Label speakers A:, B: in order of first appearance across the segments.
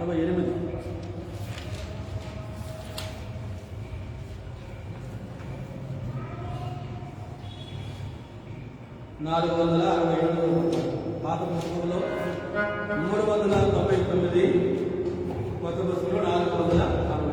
A: 68 467 పాత పుస్తకంలో 399 కొత్త పుస్తకంలో 467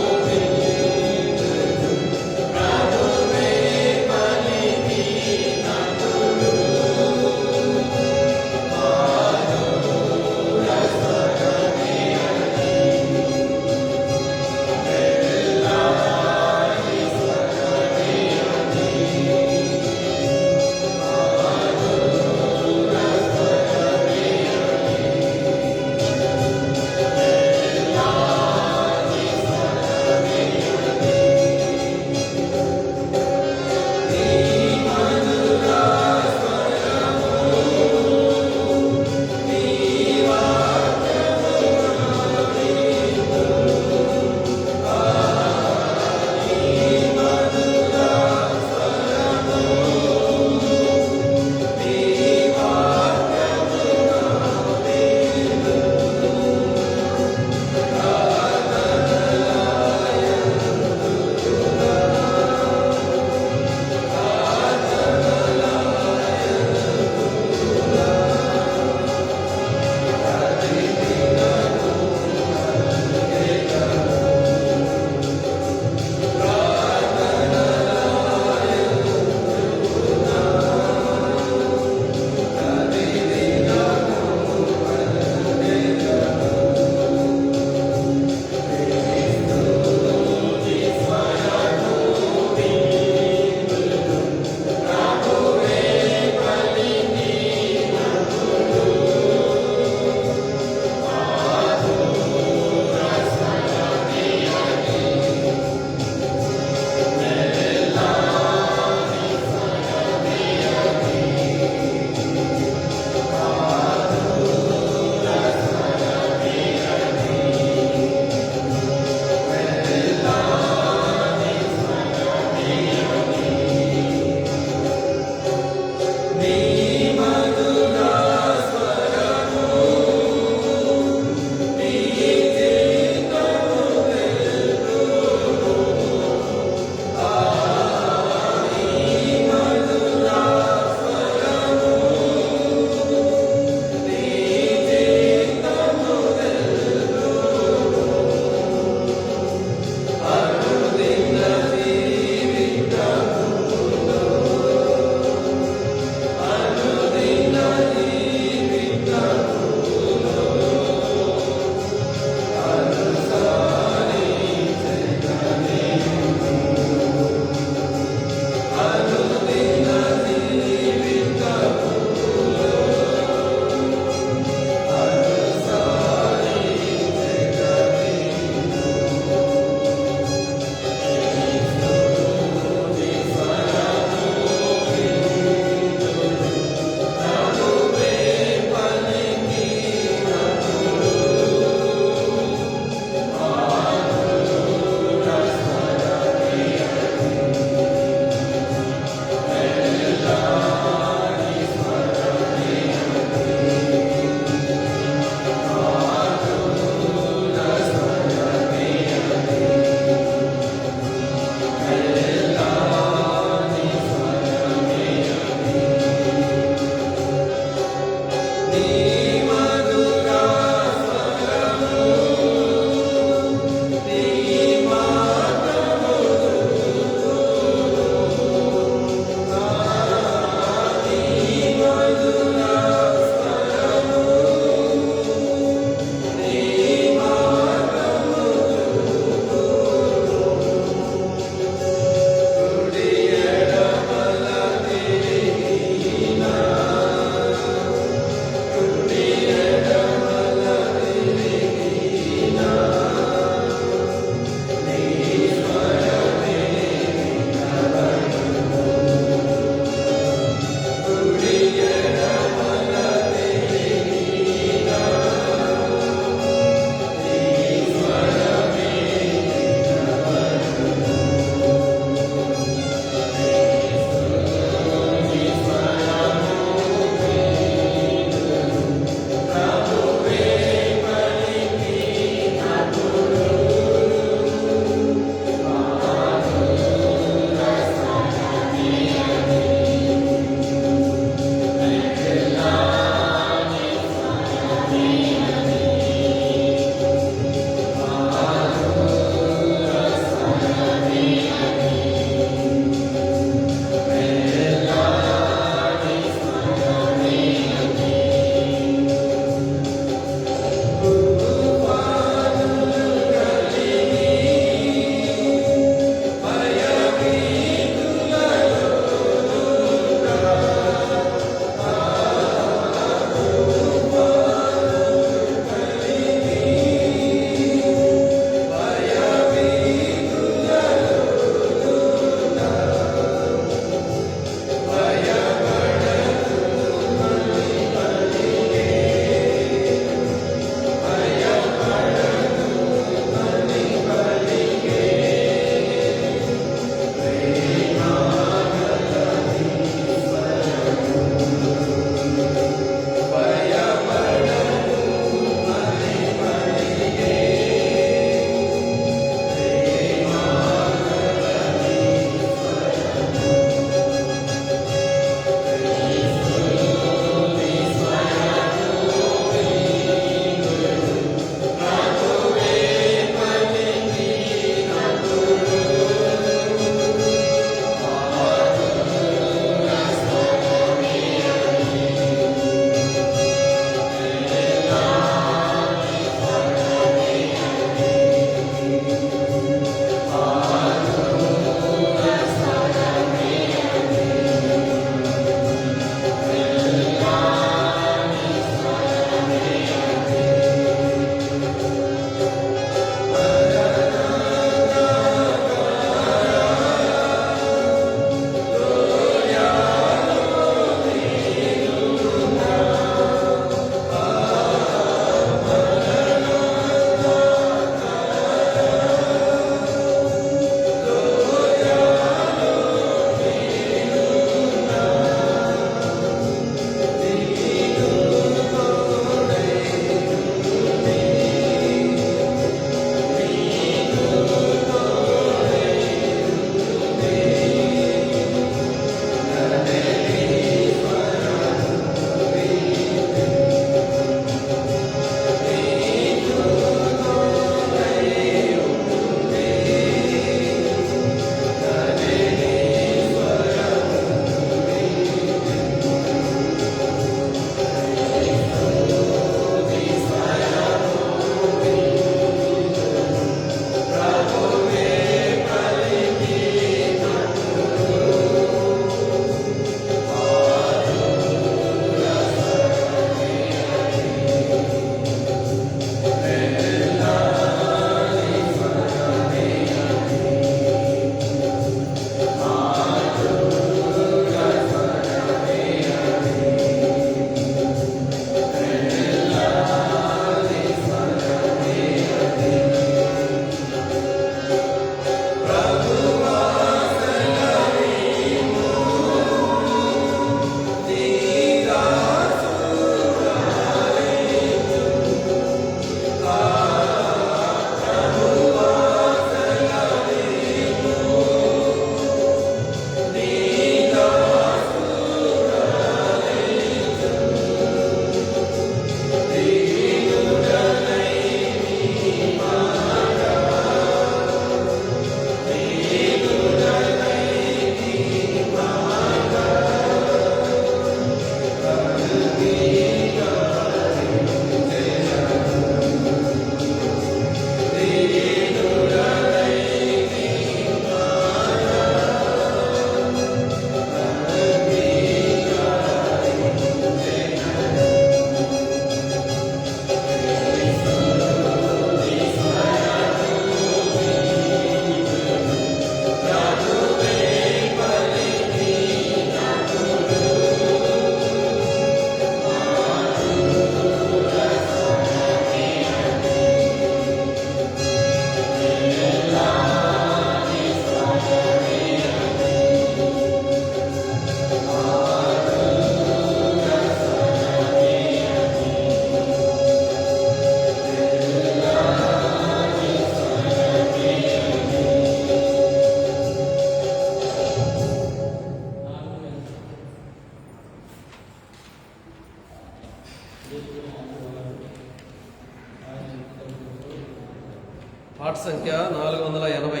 B: పాట సంఖ్య 480.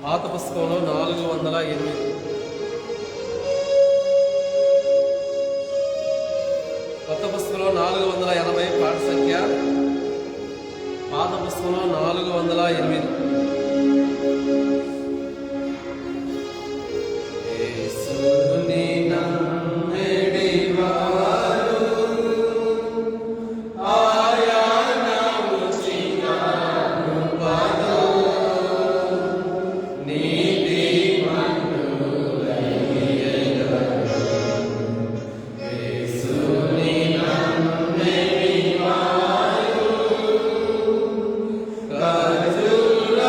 B: పాత పుస్తకంలో 408. కొత్త పుస్తకంలో 480. పాట సంఖ్య పాత పుస్తకంలో 408. యేసుని నమ్మెడివారు ఆయన ఉచిత కృపలో నీతిమంతులయ్యెదరు. యేసుని నమ్మెడివారు కరుల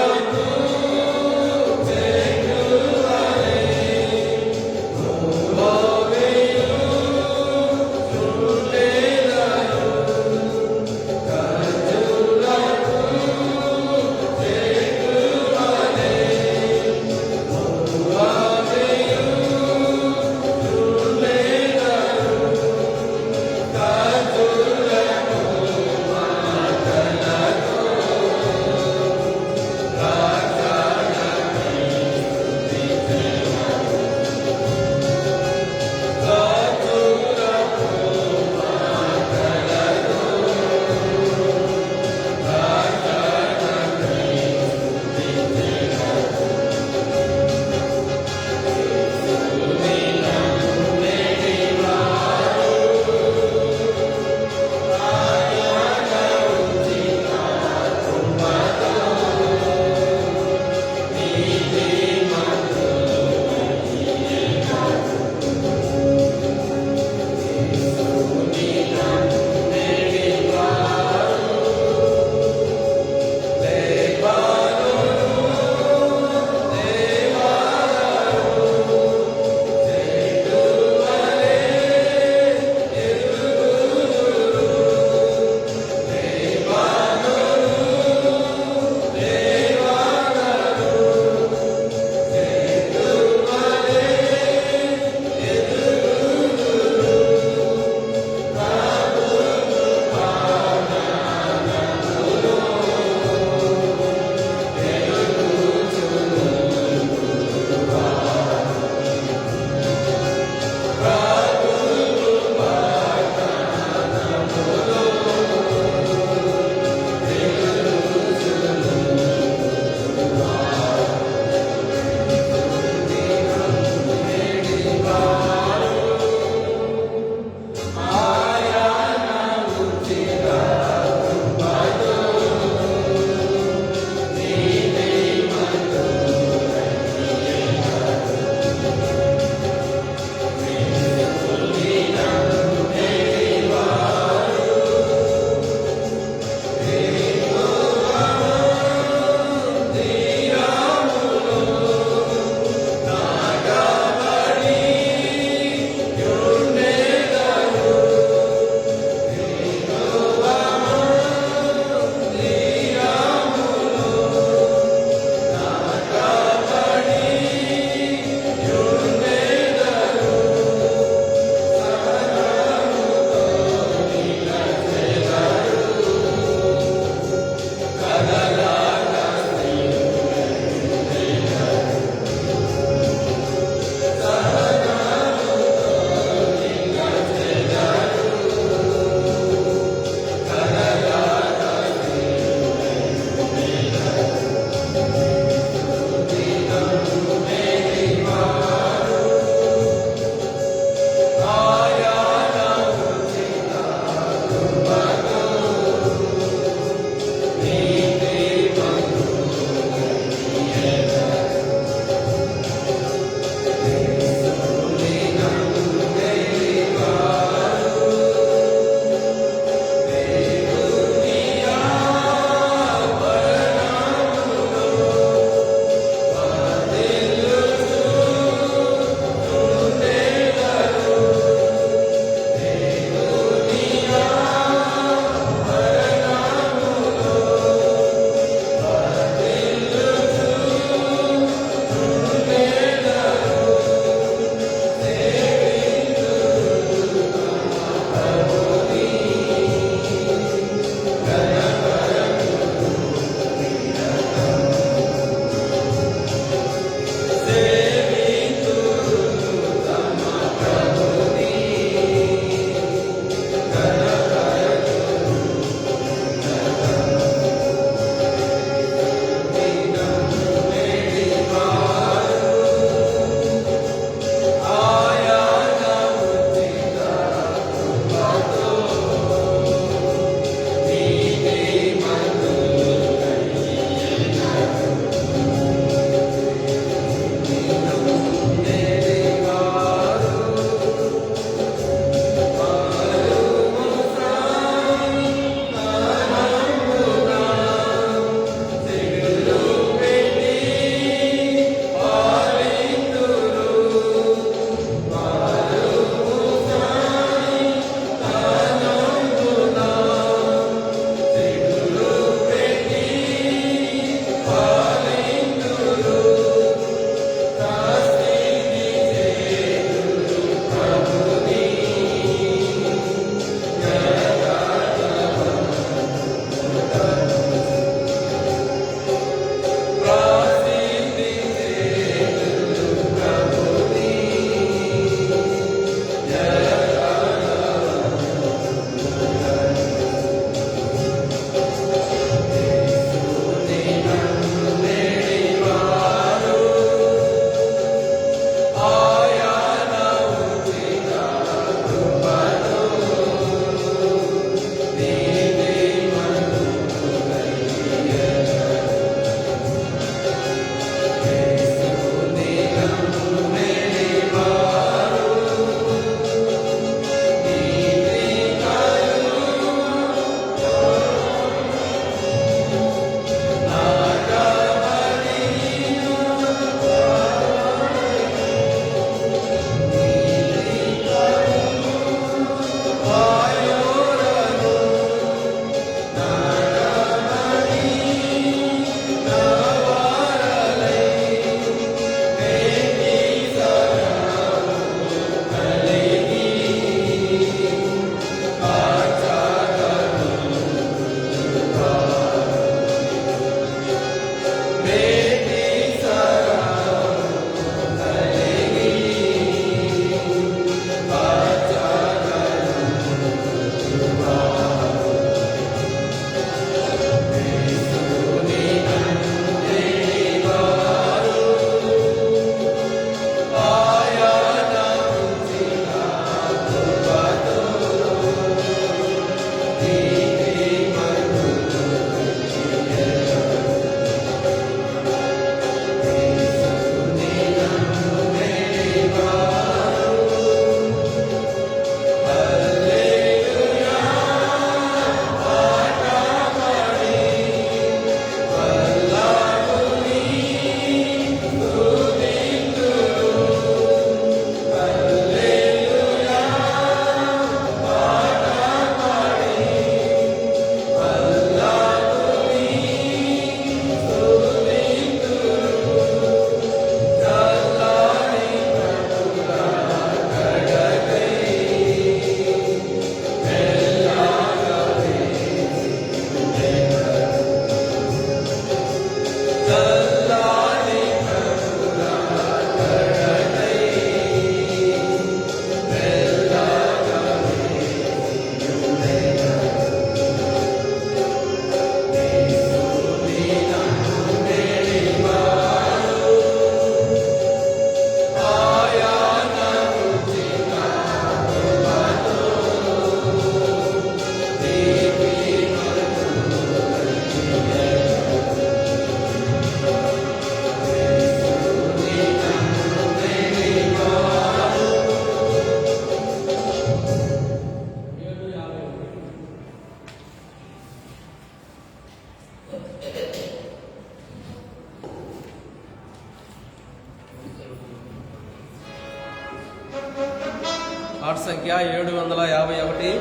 C: పాట సంఖ్య 751.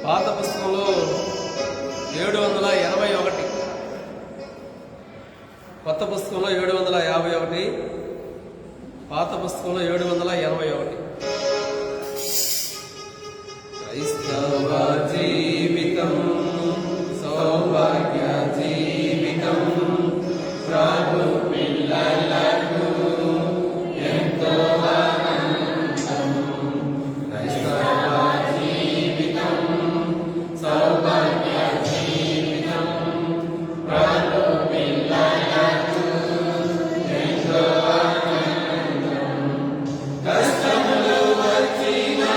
C: పాత పుస్తకంలో 781. కొత్త పుస్తకంలో 751. పాత పుస్తకంలో 781. క్రైస్తవ జీవితం సౌభాగ్య జీవితం ప్రభు పిల్లలకు ఎంతో ఆనందం. క్రైస్తవ జీవితం సౌభాగ్య జీవితం ప్రభు పిల్లలకు ఎంతో ఆనందం. కష్టములు వచ్చినా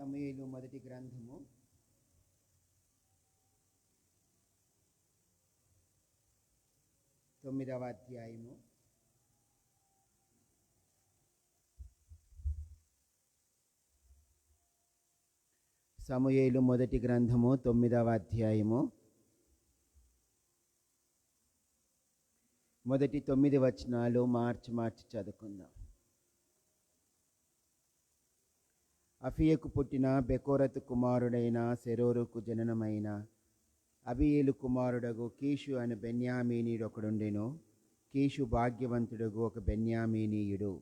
D: సమూయేలు మొదటి గ్రంథము 9వ అధ్యాయము. సమూయేలు మొదటి గ్రంథము 9వ అధ్యాయము మొదటి 9 వచనాలు మార్చి చదువుకుందాం. అఫియకు పుట్టిన బెకోరతు కుమారుడైన సెరోరుకు జననమైన అబియేలు కుమారుడగు కీషు అనే బెన్యామీనీయుడు ఒకడుండెను. కీషు భాగ్యవంతుడగు ఒక బెన్యామీనీయుడు.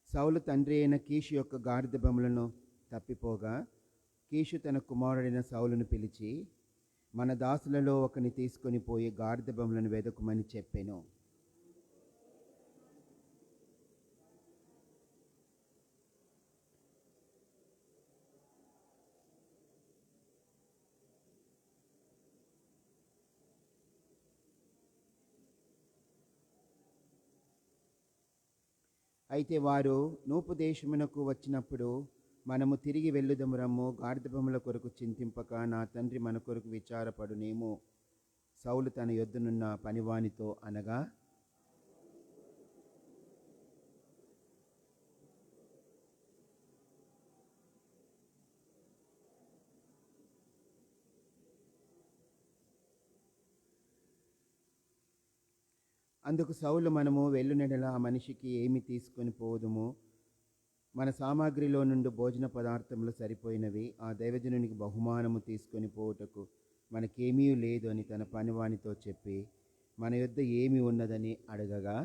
D: సౌలు తండ్రి అయిన కీషు యొక్క గాడిదబొమ్మలను తప్పిపోగా కీషు తన కుమారుడైన సౌలును పిలిచి, మన దాసులలో ఒకని తీసుకొని పోయి గాడిదబొమ్మలను వెదకుమని చెప్పెను. అయితే వారు నూపు దేశమునకు వచ్చినప్పుడు, మనము తిరిగి వెళ్ళుదము రమ్ము, గాడిదబొమ్మల కొరకు చింతింపక నా తండ్రి మన కొరకు విచారపడునేమో సౌలు తన యొద్దనున్న పనివానితో అనగా, అందుకు సౌలు, మనము వెళ్ళునెడల ఆ మనిషికి ఏమి తీసుకొని పోదుము, మన సామాగ్రిలో నుండి భోజన పదార్థములు సరిపోయినవి, ఆ దైవజనునికి బహుమానము తీసుకొని పోవుటకు మనకేమీ లేదు అని తన పనివానితో చెప్పి, మన యొద్ద ఏమి ఉన్నదని అడగగా,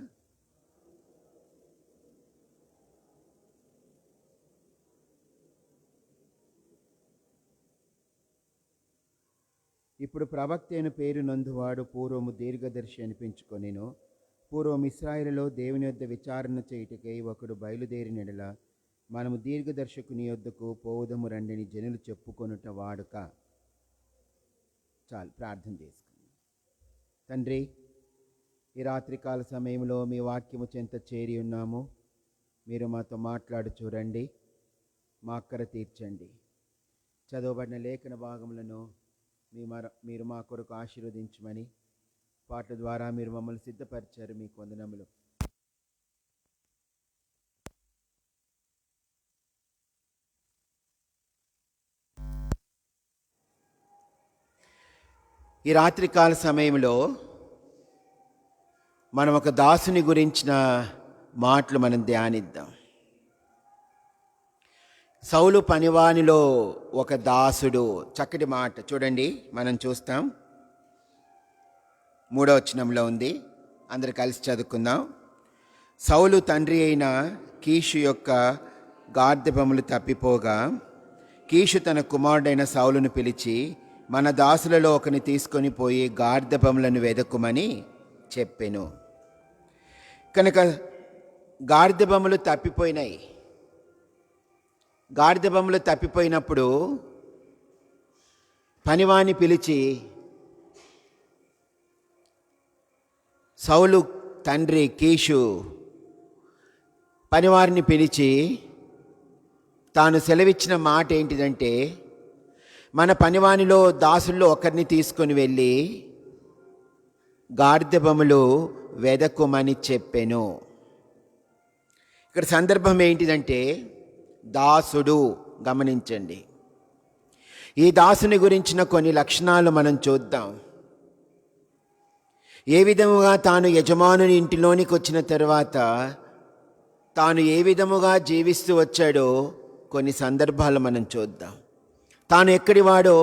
D: ఇప్పుడు ప్రవక్త అయిన పేరు నందువాడు పూర్వము దీర్ఘదర్శి అనిపించుకొనెను. పూర్వం ఇశ్రాయేలులో దేవుని యొద్ద విచారణ చేయుటకై ఒకడు బయలుదేరినెడల, మనము దీర్ఘదర్శకుని యొద్దకు పోవుదము రండిని జనులు చెప్పుకొనుట వాడుక. చాలు, ప్రార్థన చేసుకుందాం. తండ్రి, ఈ రాత్రికాల సమయంలో మీ వాక్యము చెంత చేరి ఉన్నాము. మీరు మాతో మాట్లాడు చూడండి, మా అక్కర తీర్చండి. చదవబడిన లేఖన భాగములను మీరు మా కొరకు ఆశీర్వదించమని, పాటల ద్వారా మీరు మమ్మల్ని సిద్ధపరిచారు. మీకు వందనములు. ఈ రాత్రికాల సమయంలో మనం ఒక దాసుని గురించిన మాటలు మనం ధ్యానిద్దాం. సౌలు పనివానిలో ఒక దాసుడు. చక్కటి మాట చూడండి, మనం చూస్తాం. 3వ వచనంలో ఉంది. అందరు కలిసి చదువుకుందాం. సౌలు తండ్రి అయిన కీషు యొక్క గాడిదబొమ్మలు తప్పిపోగా కీషు తన కుమారుడైన సౌలును పిలిచి, మన దాసులలో ఒకని తీసుకొని పోయి గాడిదబొమ్మలను వెదకుమని చెప్పెను. కనుక గాడిదబొమ్మలు తప్పిపోయినాయి. గాడిదబొమ్మలు తప్పిపోయినప్పుడు పనివాని పిలిచి, సౌలు తండ్రి కీషు పనివారిని పిలిచి తాను సెలవిచ్చిన మాట ఏంటిదంటే, మన పనివానిలో దాసుల్లో ఒకరిని తీసుకొని వెళ్ళి గాడిదబొమ్మలు వెదకుమని చెప్పెను. ఇక్కడ సందర్భం ఏంటిదంటే దాసుడు. గమనించండి, ఈ దాసుని గురించిన కొన్ని లక్షణాలు మనం చూద్దాం. ఏ విధముగా తాను యజమానుని ఇంటిలోనికి వచ్చిన తర్వాత తాను ఏ విధముగా జీవిస్తూ వచ్చాడో కొన్ని సందర్భాలు మనం చూద్దాం. తాను ఎక్కడి వాడో,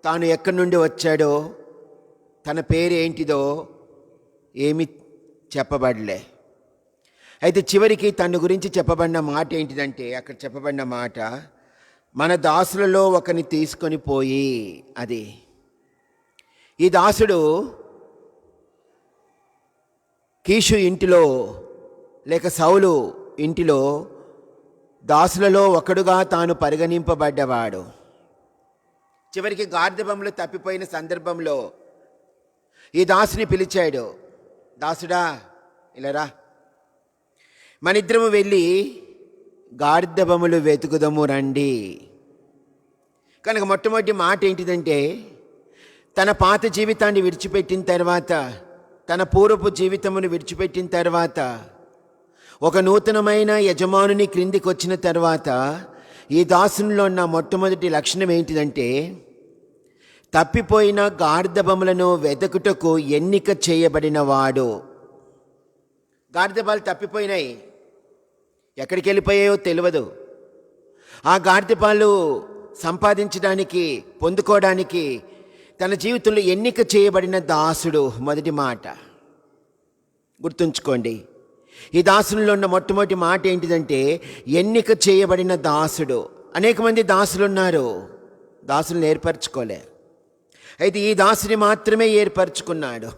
D: తాను ఎక్కడి నుండి వచ్చాడో, తన పేరు ఏంటిదో ఏమి చెప్పబడలే. అయితే చివరికి తన గురించి చెప్పబడిన మాట ఏంటిదంటే, అక్కడ చెప్పబడిన మాట, మన దాసులలో ఒకరిని తీసుకొని పోయి. అది ఈ దాసుడు కీషు ఇంటిలో లేక సౌలు ఇంటిలో దాసులలో ఒకడుగా తాను పరిగణింపబడ్డవాడు. చివరికి గార్ధబములు తప్పిపోయిన సందర్భంలో ఈ దాసుని పిలిచాడు. దాసుడా, ఇలా రా, మనిద్దరము వెళ్ళి గార్ధబములు వెతుకుదము రండి. కనుక మొట్టమొదటి మాట ఏంటిదంటే, తన పాత జీవితాన్ని విడిచిపెట్టిన తర్వాత, తన పూర్వపు జీవితమును విడిచిపెట్టిన తర్వాత, ఒక నూతనమైన యజమానుని క్రిందికి వచ్చిన తర్వాత ఈ దాసునిలో ఉన్న మొట్టమొదటి లక్షణం ఏంటిదంటే, తప్పిపోయిన గార్ధబములను వెతుకుటకు ఎన్నిక చేయబడిన వాడు. గార్ధబాలు తప్పిపోయినాయి, ఎక్కడికి వెళ్ళిపోయాయో తెలియదు. ఆ గార్ధబాలు సంపాదించడానికి, పొందుకోవడానికి తన జీవితంలో ఎన్నిక చేయబడిన దాసుడు. మొదటి మాట గుర్తుంచుకోండి. ఈ దాసుల్లో ఉన్న మొట్టమొదటి మాట ఏంటిదంటే, ఎన్నిక చేయబడిన దాసుడు. అనేక మంది దాసులు ఉన్నారు, దాసులను ఏర్పరచుకోలే. అయితే ఈ దాసుని మాత్రమే ఏర్పరచుకున్నాడు.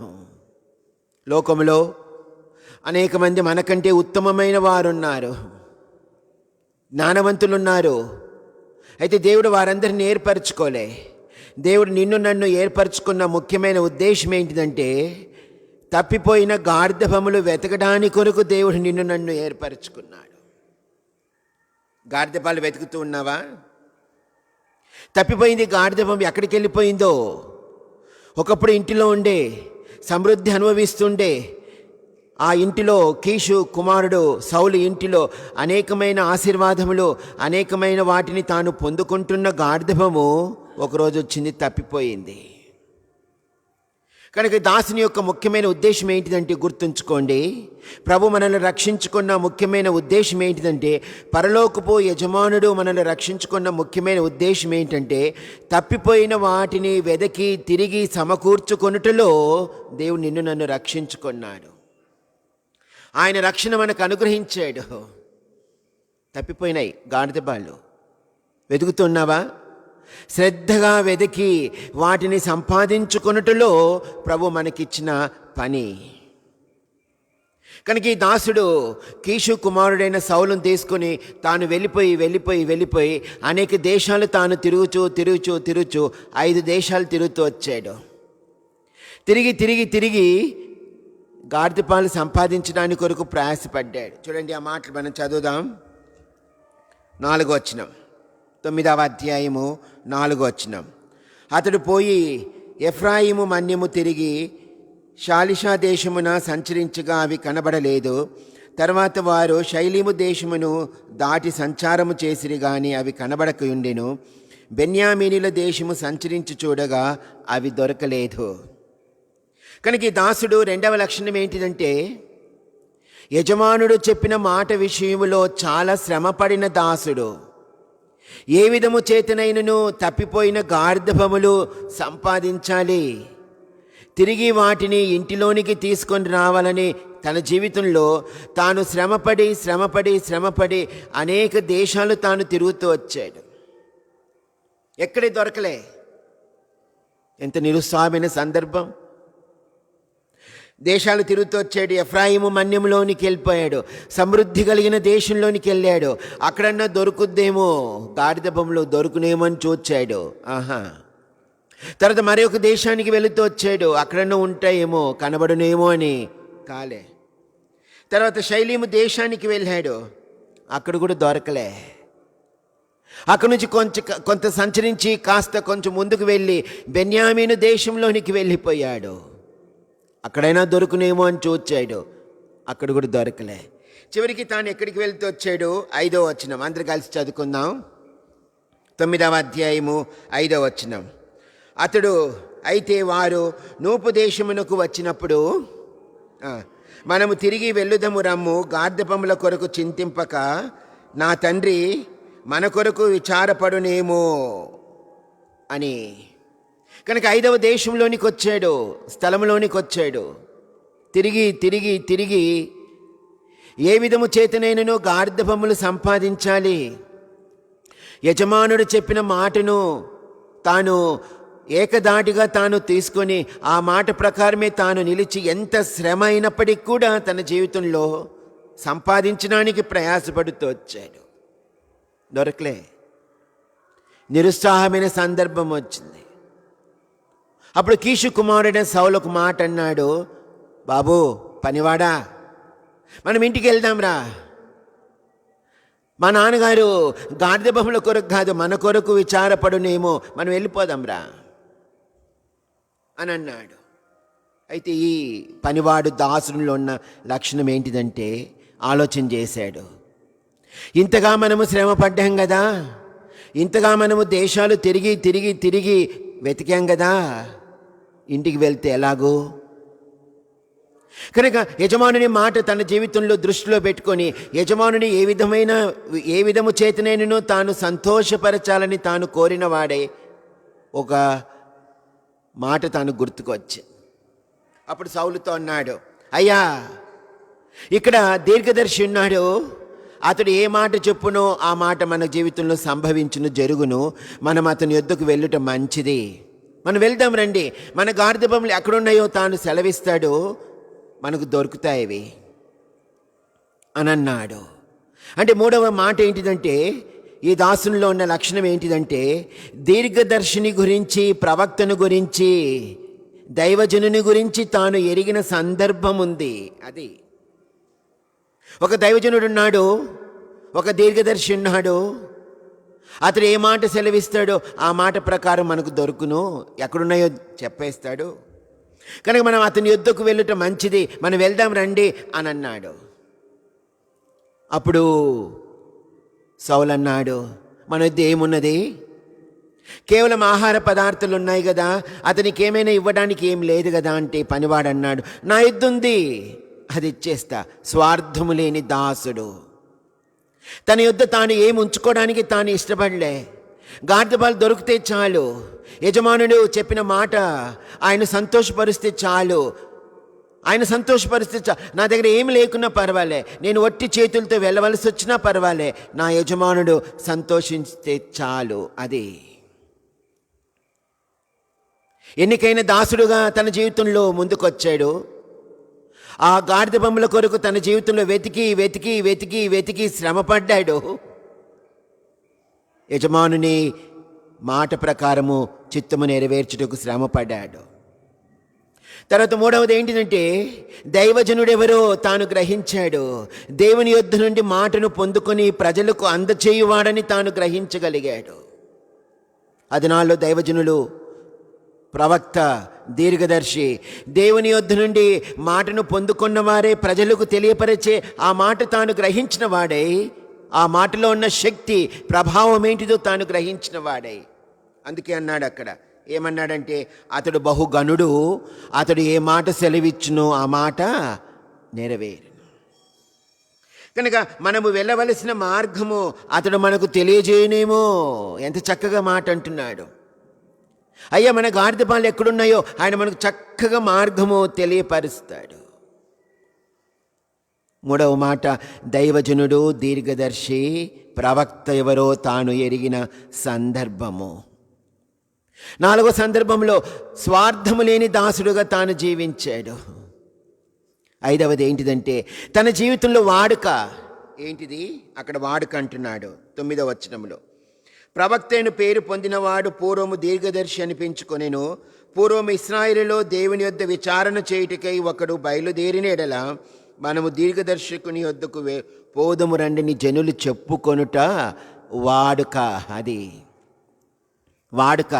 D: లోకములో అనేక మంది మనకంటే ఉత్తమమైన వారు ఉన్నారు, జ్ఞానవంతులున్నారు. అయితే దేవుడు వారందరిని ఏర్పరచుకోలే. దేవుడు నిన్ను నన్ను ఏర్పరచుకున్న ముఖ్యమైన ఉద్దేశం ఏంటిదంటే, తప్పిపోయిన గార్ధబములు వెతకడానికి కొరకు దేవుడు నిన్ను నన్ను ఏర్పరచుకున్నాడు. గార్ధబాలు వెతుకుతూ ఉన్నావా? తప్పిపోయింది గార్ధబం ఎక్కడికి వెళ్ళిపోయిందో. ఒకప్పుడు ఇంటిలో ఉండే, సమృద్ధి అనుభవిస్తుండే, ఆ ఇంటిలో కీషు కుమారుడు సౌలు ఇంటిలో అనేకమైన ఆశీర్వాదములు, అనేకమైన వాటిని తాను పొందుకుంటున్న గార్ధబము ఒకరోజు వచ్చింది, తప్పిపోయింది. కనుక దాసుని యొక్క ముఖ్యమైన ఉద్దేశం ఏంటిదంటే, గుర్తుంచుకోండి, ప్రభు మనల్ని రక్షించుకున్న ముఖ్యమైన ఉద్దేశం ఏంటిదంటే, పరలోకపు యజమానుడు మనల్ని రక్షించుకున్న ముఖ్యమైన ఉద్దేశం ఏంటంటే, తప్పిపోయిన వాటిని వెదకి తిరిగి సమకూర్చుకొనుటలో దేవుడు నిన్ను నన్ను రక్షించుకున్నాడు. ఆయన రక్షణ మనకు అనుగ్రహించాడు. తప్పిపోయినాయి గాడిదబాళ్ళు, వెతుకుతున్నావా? శ్రద్ధగా వెతికి వాటిని సంపాదించుకొనుటలో ప్రభు మనకిచ్చిన పని. కనుక ఈ దాసుడు కీషు కుమారుడైన సౌలును తీసుకుని తాను వెళ్ళిపోయి అనేక దేశాలు తాను తిరుగుచూ 5 దేశాలు తిరుగుతూ వచ్చాడు. తిరిగి గాడిదపాలు సంపాదించడానికి కొరకు ప్రయాసపడ్డాడు. చూడండి, ఆ మాటలు మనం చదువుదాం. 4వ వచనం, 9వ అధ్యాయము 4వ వచనం. అతడు పోయి ఎఫ్రాయిము మన్యము తిరిగి షాలిషా దేశమున సంచరించగా అవి కనబడలేదు. తర్వాత వారు శైలీము దేశమును దాటి సంచారము చేసిరి గాని అవి కనబడకయుండెను. బెన్యామీనుల దేశము సంచరించి చూడగా అవి దొరకలేదు. కనుక ఈ దాసుడు రెండవ లక్షణం ఏంటిదంటే, యజమానుడు చెప్పిన మాట విషయములో చాలా శ్రమపడిన దాసుడు. ఏ విధము చేతనైనను తప్పిపోయిన గార్ధబములు సంపాదించాలి, తిరిగి వాటిని ఇంటిలోనికి తీసుకొని రావాలని తన జీవితంలో తాను శ్రమపడి అనేక దేశాలు తాను తిరుగుతూ వచ్చాడు. ఎక్కడే దొరకలే. ఎంత నిరుత్సాహమైన సందర్భం. దేశాలు తిరుగుతూ వచ్చాడు. ఎఫ్రాయిము మన్యంలోనికి వెళ్ళిపోయాడు. సమృద్ధి కలిగిన దేశంలోనికి వెళ్ళాడు. అక్కడన్నా దొరుకుద్దేమో, గాడిదబంలో దొరుకునేమో అని చూచాడు. తర్వాత మరి ఒక దేశానికి వెళుతూ వచ్చాడు. అక్కడన్నా ఉంటాయేమో, కనబడునేమో అని కాలే. తర్వాత శైలీము దేశానికి వెళ్ళాడు. అక్కడ కూడా దొరకలే. అక్కడి నుంచి కొంత సంచరించి కాస్త కొంచెం ముందుకు వెళ్ళి బెన్యామీను దేశంలోనికి వెళ్ళిపోయాడు. అక్కడైనా దొరుకునేమో అని చూచాడు. అక్కడ కూడా దొరకలే. చివరికి తాను ఎక్కడికి వెళ్తూ వచ్చాడు? 5వ వచనం, అందరు కలిసి చదువుకుందాం. 9వ అధ్యాయము 5వ వచనం. అతడు అయితే వారు నూపు దేశమునకు వచ్చినప్పుడు, మనము తిరిగి వెళ్ళుదము రమ్ము, గార్ధబముల కొరకు చింతింపక నా తండ్రి మన కొరకు విచారపడునేమో అని. కనుక 5వ దేశంలోనికి వచ్చాడు, స్థలంలోనికి వచ్చాడు. తిరిగి ఏ విధము చేతనైనను గార్ధబములు సంపాదించాలి, యజమానుడు చెప్పిన మాటను తాను ఏకదాటిగా తాను తీసుకొని ఆ మాట ప్రకారమే తాను నిలిచి ఎంత శ్రమ అయినప్పటికీ కూడా తన జీవితంలో సంపాదించడానికి ప్రయాసపడుతూ వచ్చాడు. దొరకలే. నిరుత్సాహమైన సందర్భం వచ్చింది. అప్పుడు కీషు కుమారుడైన సౌలు ఒక మాట అన్నాడు, బాబు పనివాడా, మనం ఇంటికి వెళ్దాంరా. మా నాన్నగారు గాడిద బొమ్మల కొరకు కాదు, మన కొరకు విచారపడునేమో, మనం వెళ్ళిపోదాంరా అని అన్నాడు. అయితే ఈ పనివాడు దాసునిలో ఉన్న లక్షణం ఏంటిదంటే ఆలోచన చేశాడు. ఇంతగా మనము శ్రమ పడ్డాం కదా, ఇంతగా మనము దేశాలు తిరిగి తిరిగి తిరిగి వెతికాం కదా, ఇంటికి వెళ్తే ఎలాగూ? కనుక యజమానుని మాట తన జీవితంలో దృష్టిలో పెట్టుకొని యజమానుని ఏ విధము చేతనైనను తాను సంతోషపరచాలని తాను కోరిన వాడే ఒక మాట తాను గుర్తుకొచ్చి అప్పుడు సౌలుతో అన్నాడు, అయ్యా ఇక్కడ దీర్ఘదర్శి ఉన్నాడు, అతడు ఏ మాట చెప్పునో ఆ మాట మన జీవితంలో సంభవించును, జరుగును. మనం అతని యొద్దకు వెళ్ళుట మంచిది. మనం వెళ్దాం రండి. మన గాడిద బొమ్మలు ఎక్కడున్నాయో తాను సెలవిస్తాడు, మనకు దొరుకుతాయి అని అన్నాడు. అంటే మూడవ మాట ఏంటిదంటే, ఈ దాసునిలో ఉన్న లక్షణం ఏంటిదంటే దీర్ఘదర్శిని గురించి, ప్రవక్తను గురించి, దైవజనుని గురించి తాను ఎరిగిన సందర్భం ఉంది. అది ఒక దైవజనుడు ఉన్నాడు, ఒక దీర్ఘదర్శి ఉన్నాడు. అతడు ఏ మాట సెలవిస్తాడో ఆ మాట ప్రకారం మనకు దొరుకును, ఎక్కడున్నాయో చెప్పేస్తాడు. కనుక మనం అతని యొద్దకు వెళ్ళటం మంచిది, మనం వెళ్దాం రండి అని అన్నాడు. అప్పుడు సౌలు అన్నాడు, మన యొద్ద ఏమున్నది? కేవలం ఆహార పదార్థాలు ఉన్నాయి కదా, అతనికి ఏమైనా ఇవ్వడానికి ఏం లేదు కదా అంటే పనివాడు అన్నాడు, నా యొద్ద ఉంది, అది ఇచ్చేస్తా. స్వార్థము లేని దాసుడు. తన యొద్ద తాను ఏం ఉంచుకోవడానికి తాను ఇష్టపడలే. గాడిద పాలు దొరికితే చాలు, యజమానుడు చెప్పిన మాట ఆయన సంతోషపరిస్తే చాలు, ఆయన సంతోషపరిస్తే చాలు. నా దగ్గర ఏమి లేకున్నా పర్వాలే, నేను ఒట్టి చేతులతో వెళ్ళవలసి వచ్చినా పర్వాలే, నా యజమానుడు సంతోషిస్తే చాలు. అది ఎన్నికైన దాసుడుగా తన జీవితంలో ముందుకొచ్చాడు. ఆ గాడిద బొమ్మల కొరకు తన జీవితంలో వెతికి వెతికి వెతికి వెతికి శ్రమపడ్డాడు. యజమానుని మాట ప్రకారము చిత్తము నెరవేర్చుటకు శ్రమపడ్డాడు. తర్వాత మూడవది ఏంటిదంటే దైవజనుడెవరో తాను గ్రహించాడు. దేవుని యొద్ద నుండి మాటను పొందుకొని ప్రజలకు అందచేయువాడని తాను గ్రహించగలిగాడు. అది నాలో దైవజనులు, ప్రవక్త, దీర్ఘదర్శి దేవుని యొద్ద నుండి మాటను పొందుకున్న వారే ప్రజలకు తెలియపరిచే ఆ మాట తాను గ్రహించిన వాడై, ఆ మాటలో ఉన్న శక్తి ప్రభావం ఏంటిదో తాను గ్రహించిన వాడై. అందుకే అన్నాడు అక్కడ, ఏమన్నాడంటే అతడు బహుగనుడు, అతడు ఏ మాట సెలవిచ్చునో ఆ మాట నెరవేరు. కనుక మనము వెళ్ళవలసిన మార్గము అతడు మనకు తెలియజేయనేమో. ఎంత చక్కగా మాట అంటున్నాడు. అయ్యా మన గాడిద పాలు ఎక్కడున్నాయో ఆయన మనకు చక్కగా మార్గము తెలియపరుస్తాడు. మూడవ మాట దైవజనుడు, దీర్ఘదర్శి, ప్రవక్త ఎవరో తాను ఎరిగిన సందర్భము. నాలుగో సందర్భంలో స్వార్థము లేని దాసుడుగా తాను జీవించాడు. ఐదవది ఏంటిదంటే తన జీవితంలో వాడుక. ఏంటిది అక్కడ వాడుక అంటున్నాడు 9వ వచనంలో. ప్రవక్త అయిన పేరు పొందినవాడు పూర్వము దీర్ఘదర్శి అనిపించుకొనెను. పూర్వము ఇశ్రాయేలులో దేవుని యొద్ద విచారణ చేయుటకై ఒకడు బయలుదేరిన ఎడల మనము దీర్ఘదర్శకుని యొద్దకు పోదము రండిని జనులు చెప్పుకొనుట వాడుక. అది వాడుక.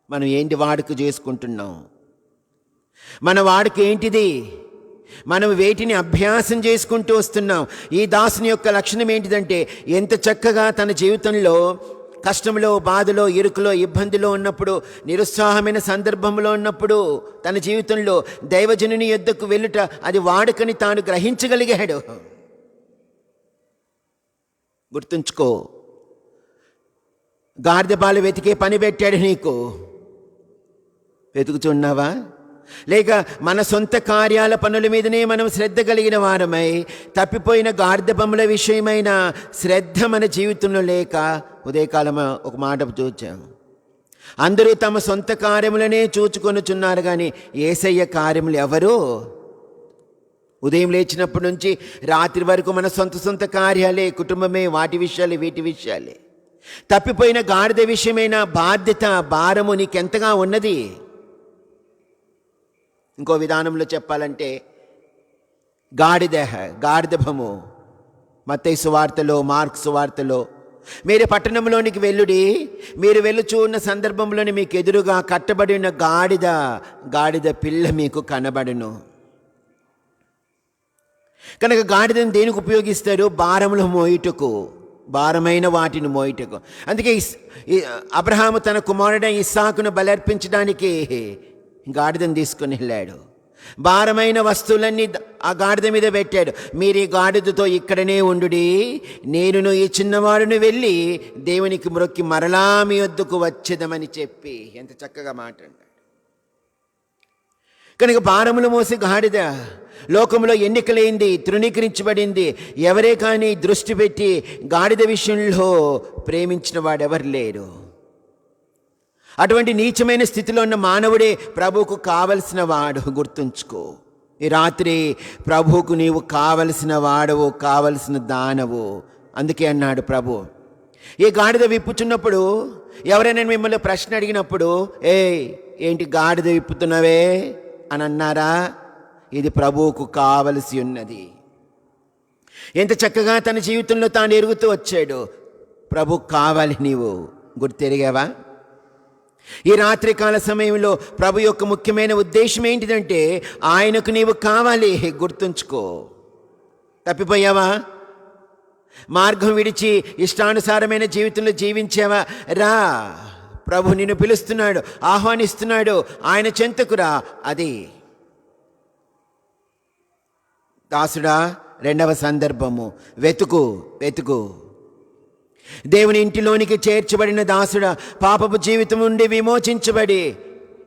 D: మనం ఏంటి వాడుక చేసుకుంటున్నాం? మన వాడుక ఏంటిది? మనం వేటిని అభ్యాసం చేసుకుంటూ వస్తున్నాం. ఈ దాసుని యొక్క లక్షణం ఏంటిదంటే ఎంత చక్కగా తన జీవితంలో కష్టంలో, బాధలో, ఇరుకులో, ఇబ్బందిలో ఉన్నప్పుడు, నిరుత్సాహమైన సందర్భంలో ఉన్నప్పుడు తన జీవితంలో దైవజనుని యొద్దకు వెళ్ళుట అది వాడుకని తాను గ్రహించగలిగాడు. గుర్తుంచుకో, గాడిద పాలు వెతికే పని పెట్టాడు నీకు. వెతుకుతున్నావా? లేక మన సొంత కార్యాల పనుల మీదనే మనం శ్రద్ధ కలిగిన వారమై తప్పిపోయిన గాడిద బొమ్మల విషయమైన శ్రద్ధ మన జీవితంలో లేక ఉదయకాలం ఒక మాట చూచాము. అందరూ తమ సొంత కార్యములనే చూచుకొనుచున్నారు కానీ యేసయ్య కార్యములు ఎవరు? ఉదయం లేచినప్పటి నుంచి రాత్రి వరకు మన సొంత కార్యాలే, కుటుంబమే, వాటి విషయాలే, వీటి విషయాలే. తప్పిపోయిన గాడిద విషయమైన బాధ్యత, భారము నీకెంతగా ఉన్నది? ఇంకో విధానంలో చెప్పాలంటే గాడిదభము మత్తయి సువార్తలో, మార్కు సువార్తలో, మీరు పట్టణంలోనికి వెళ్ళుడి, మీరు వెళ్ళుచూ ఉన్న సందర్భంలోని మీకు ఎదురుగా కట్టబడి ఉన్న గాడిద పిల్ల మీకు కనబడును. కనుక గాడిదను దేనికి ఉపయోగిస్తారు? భారములు మోయుటకు, భారమైన వాటిని మోయుటకు. అందుకే అబ్రహాము తన కుమారుడైన ఇస్సాకును బలర్పించడానికి గాడిదను తీసుకుని వెళ్ళాడు. భారమైన వస్తువులన్నీ ఆ గాడిద మీద పెట్టాడు. మీరు ఈ గాడిదతో ఇక్కడనే ఉండుడి, నేనును ఈ చిన్నవాడును వెళ్ళి దేవునికి మ్రొక్కి మరలా మీ వద్దకు వచ్చేదమని చెప్పి. ఎంత చక్కగా మాట్లాడాడు. కనుక భారములు మోసి గాడిద లోకంలో ఎన్నికలైంది, తృణీకరించబడింది. ఎవరే కానీ దృష్టి పెట్టి గాడిద విషయంలో ప్రేమించిన వాడెవరు లేరు. అటువంటి నీచమైన స్థితిలో ఉన్న మానవుడే ప్రభువుకు కావలసిన వాడు. గుర్తుంచుకో, ఈ రాత్రి ప్రభువుకు నీవు కావలసిన వాడవు, కావలసిన దానవు. అందుకే అన్నాడు ప్రభు, ఈ గాడిద విప్పుచున్నప్పుడు ఎవరైనా మిమ్మల్ని ప్రశ్న అడిగినప్పుడు ఏంటి గాడిద విప్పుతున్నావే అని అన్నారా? ఇది ప్రభువుకు కావలసి ఉన్నది. ఎంత చక్కగా తన జీవితంలో తాను ఎరుగుతూ వచ్చాడు. ప్రభుకు కావాలి, నీవు గుర్తెరిగావా? ఈ రాత్రికాల సమయంలో ప్రభు యొక్క ముఖ్యమైన ఉద్దేశం ఏంటిదంటే ఆయనకు నీవు కావాలి. గుర్తుంచుకో. తప్పిపోయావా? మార్గం విడిచి ఇష్టానుసారమైన జీవితంలో జీవించావా? రా, ప్రభు నిన్ను పిలుస్తున్నాడు, ఆహ్వానిస్తున్నాడు. ఆయన చెంతకురా. అది దాసుడా, రెండవ సందర్భము, వెతుకు. దేవుని ఇంటిలోనికి చేర్చబడిన దాసుడా, పాపపు జీవితం నుండి విమోచించబడి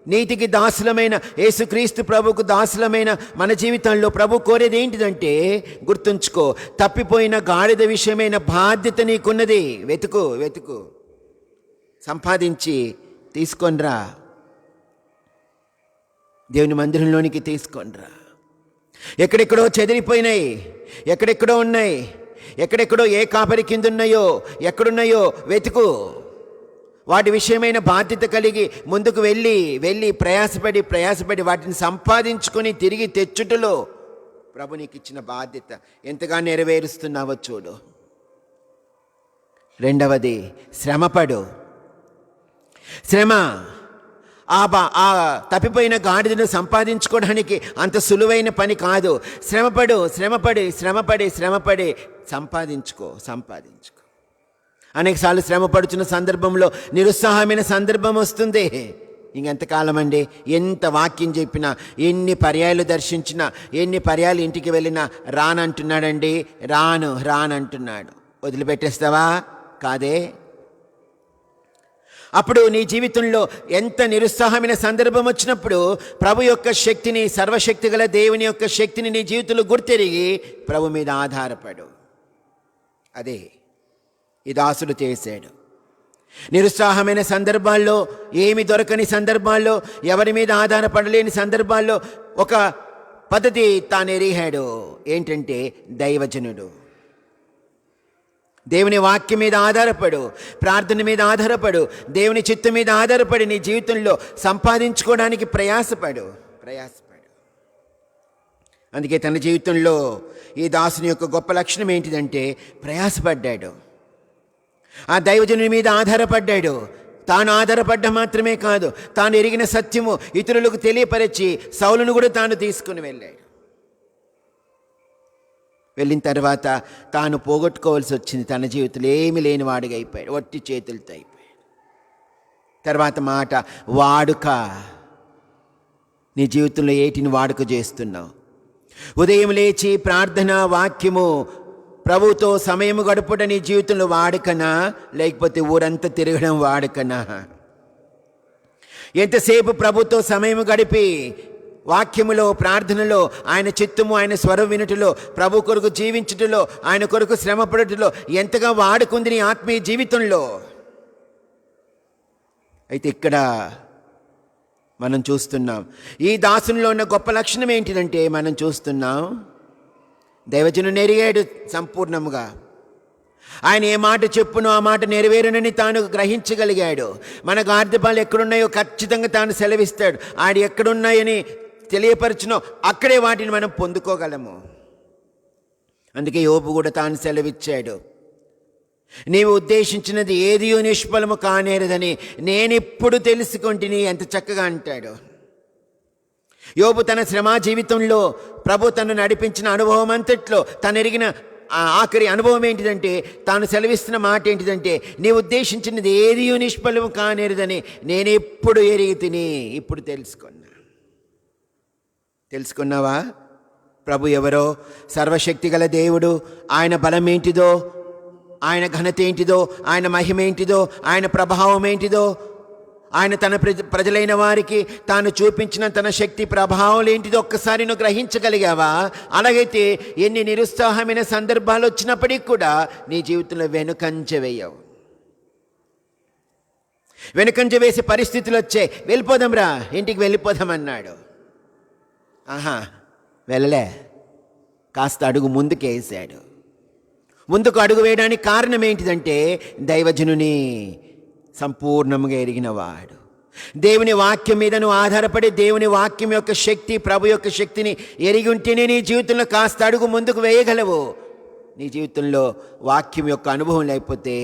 D: నీతికి దాసులమైన యేసుక్రీస్తు ప్రభుకు దాసులమైన మన జీవితంలో ప్రభు కోరేది ఏంటిదంటే, గుర్తుంచుకో, తప్పిపోయిన గాడిద విషయమైన బాధ్యత నీకున్నది. వెతుకు, సంపాదించి తీసుకొనిరా, దేవుని మందిరంలోనికి తీసుకొనిరా. ఎక్కడెక్కడో చెదిరిపోయినాయి, ఎక్కడెక్కడో ఉన్నాయి, ఎక్కడెక్కడో ఏ కాపరి కింద ఎక్కడున్నాయో వెతుకు. వాటి విషయమైన బాధ్యత కలిగి ముందుకు వెళ్ళి ప్రయాసపడి వాటిని సంపాదించుకొని తిరిగి తెచ్చుటలో ప్రభు నీకు ఇచ్చిన బాధ్యత ఎంతగా నెరవేరుస్తున్నావో చూడు. రెండవది, శ్రమపడు. శ్రమ ఆ తప్పిపోయిన గాడిదను సంపాదించుకోవడానికి అంత సులువైన పని కాదు. శ్రమపడి సంపాదించుకో. అనేకసార్లు శ్రమ పడుచున్న సందర్భంలో నిరుత్సాహమైన సందర్భం వస్తుంది. ఇంకెంతకాలం అండి? ఎంత వాక్యం చెప్పినా, ఎన్ని పర్యాయాలు దర్శించినా, ఎన్ని పర్యాయాలు ఇంటికి వెళ్ళినా రానంటున్నాడండి. రానంటున్నాడు. వదిలిపెట్టేస్తావా? కాదే. అప్పుడు నీ జీవితంలో ఎంత నిరుత్సాహమైన సందర్భం వచ్చినప్పుడు ప్రభు యొక్క శక్తిని, సర్వశక్తి గల దేవుని యొక్క శక్తిని నీ జీవితంలో గుర్తెరిగి ప్రభు మీద ఆధారపడు. అదే ఈ దాసుడు చేశాడు. నిరుత్సాహమైన సందర్భాల్లో, ఏమి దొరకని సందర్భాల్లో, ఎవరి మీద ఆధారపడలేని సందర్భాల్లో ఒక పద్ధతి తాను ఎరిగాడు. ఏంటంటే దైవజనుడు. దేవుని వాక్యం మీద ఆధారపడు, ప్రార్థన మీద ఆధారపడు, దేవుని చిత్తం మీద ఆధారపడి నీ జీవితంలో సంపాదించుకోవడానికి ప్రయాసపడు. అందుకే తన జీవితంలో ఈ దాసుని యొక్క గొప్ప లక్షణం ఏంటిదంటే ప్రయాసపడ్డాడు. ఆ దైవజనుని మీద ఆధారపడ్డాడు. తాను ఆధారపడ్డ మాత్రమే కాదు, తాను ఎరిగిన సత్యము ఇతరులకు తెలియపరిచి సౌలును కూడా తాను తీసుకుని వెళ్ళాడు. వెళ్ళిన తర్వాత తాను పోగొట్టుకోవాల్సి వచ్చింది. తన జీవితంలో ఏమీ లేని వాడిగా అయిపోయాడు, వట్టి చేతులతో అయిపోయాడు. తర్వాత మాట, వాడుక. నీ జీవితంలో ఏటిని వాడుక చేస్తున్నావు? ఉదయం లేచి ప్రార్థన, వాక్యము, ప్రభువుతో సమయం గడుపుట నీ జీవితంలో వాడుకనా, లేకపోతే ఊరంతా తిరగడం వాడుకనా? ఎంతసేపు ప్రభుతో సమయం గడిపి వాక్యములో, ప్రార్థనలో, ఆయన చిత్తము, ఆయన స్వరం వినుటలో, ప్రభు కొరకు జీవించుటలో, ఆయన కొరకు శ్రమపడుటలో ఎంతగా వాడుకుంది నీ ఆత్మీయ జీవితంలో? అయితే ఇక్కడ మనం చూస్తున్నాం, ఈ దాసునిలో ఉన్న గొప్ప లక్షణం ఏంటిదంటే, మనం చూస్తున్నాం దైవజనుని ఎరిగాడు సంపూర్ణముగా. ఆయన ఏ మాట చెప్పునో ఆ మాట నెరవేరునని తాను గ్రహించగలిగాడు. మన గార్ధపాలు ఎక్కడున్నాయో ఖచ్చితంగా తాను సెలవిస్తాడు. ఆయన ఎక్కడున్నాయని తెలియపరచునో అక్కడే వాటిని మనం పొందుకోగలము. అందుకే యోబు కూడా తాను సెలవిచ్చాడు, నీవు ఉద్దేశించినది ఏదియో నిష్ఫలము కానేరదని నేనిప్పుడు తెలుసుకుంటుని. ఎంత చక్కగా అంటాడు. యోబు తన శ్రమా జీవితంలో ప్రభు తను నడిపించిన అనుభవం అంతట్లో తను ఎరిగిన ఆఖరి అనుభవం ఏంటిదంటే, తాను సెలవిస్తున్న మాట ఏంటిదంటే, నీ ఉద్దేశించినది ఏదియో నిష్ఫలము కానేరదని నేను ఎప్పుడు ఎరిగి తిని ఇప్పుడు తెలుసుకున్నావా? ప్రభు ఎవరో? సర్వశక్తి గల దేవుడు. ఆయన బలం ఏంటిదో, ఆయన ఘనత ఏంటిదో, ఆయన మహిమ ఏంటిదో, ఆయన ప్రభావం ఏంటిదో, ఆయన తన ప్రజలైన వారికి తాను చూపించిన తన శక్తి ప్రభావం ఏంటిదో ఒక్కసారి నువ్వు గ్రహించగలిగావా? అలాగైతే ఎన్ని నిరుత్సాహమైన సందర్భాలు వచ్చినప్పటికీ కూడా నీ జీవితంలో వెనుకంజ వేయవు. వెనుకంజ వేసే పరిస్థితులు వచ్చాయి. వెళ్ళిపోదాంరా, ఇంటికి వెళ్ళిపోదామన్నాడు. ఆహా, వెళ్ళలే. కాస్త అడుగు ముందుకేసాడు. ముందుకు అడుగు వేయడానికి కారణం ఏంటిదంటే, దైవజనుని సంపూర్ణంగా ఎరిగినవాడు. దేవుని వాక్యం మీద నువ్వు ఆధారపడి దేవుని వాక్యం యొక్క శక్తి, ప్రభు యొక్క శక్తిని ఎరిగి ఉంటేనే నీ జీవితంలో కాస్త అడుగు ముందుకు వేయగలవు. నీ జీవితంలో వాక్యం యొక్క అనుభవం లేకపోతే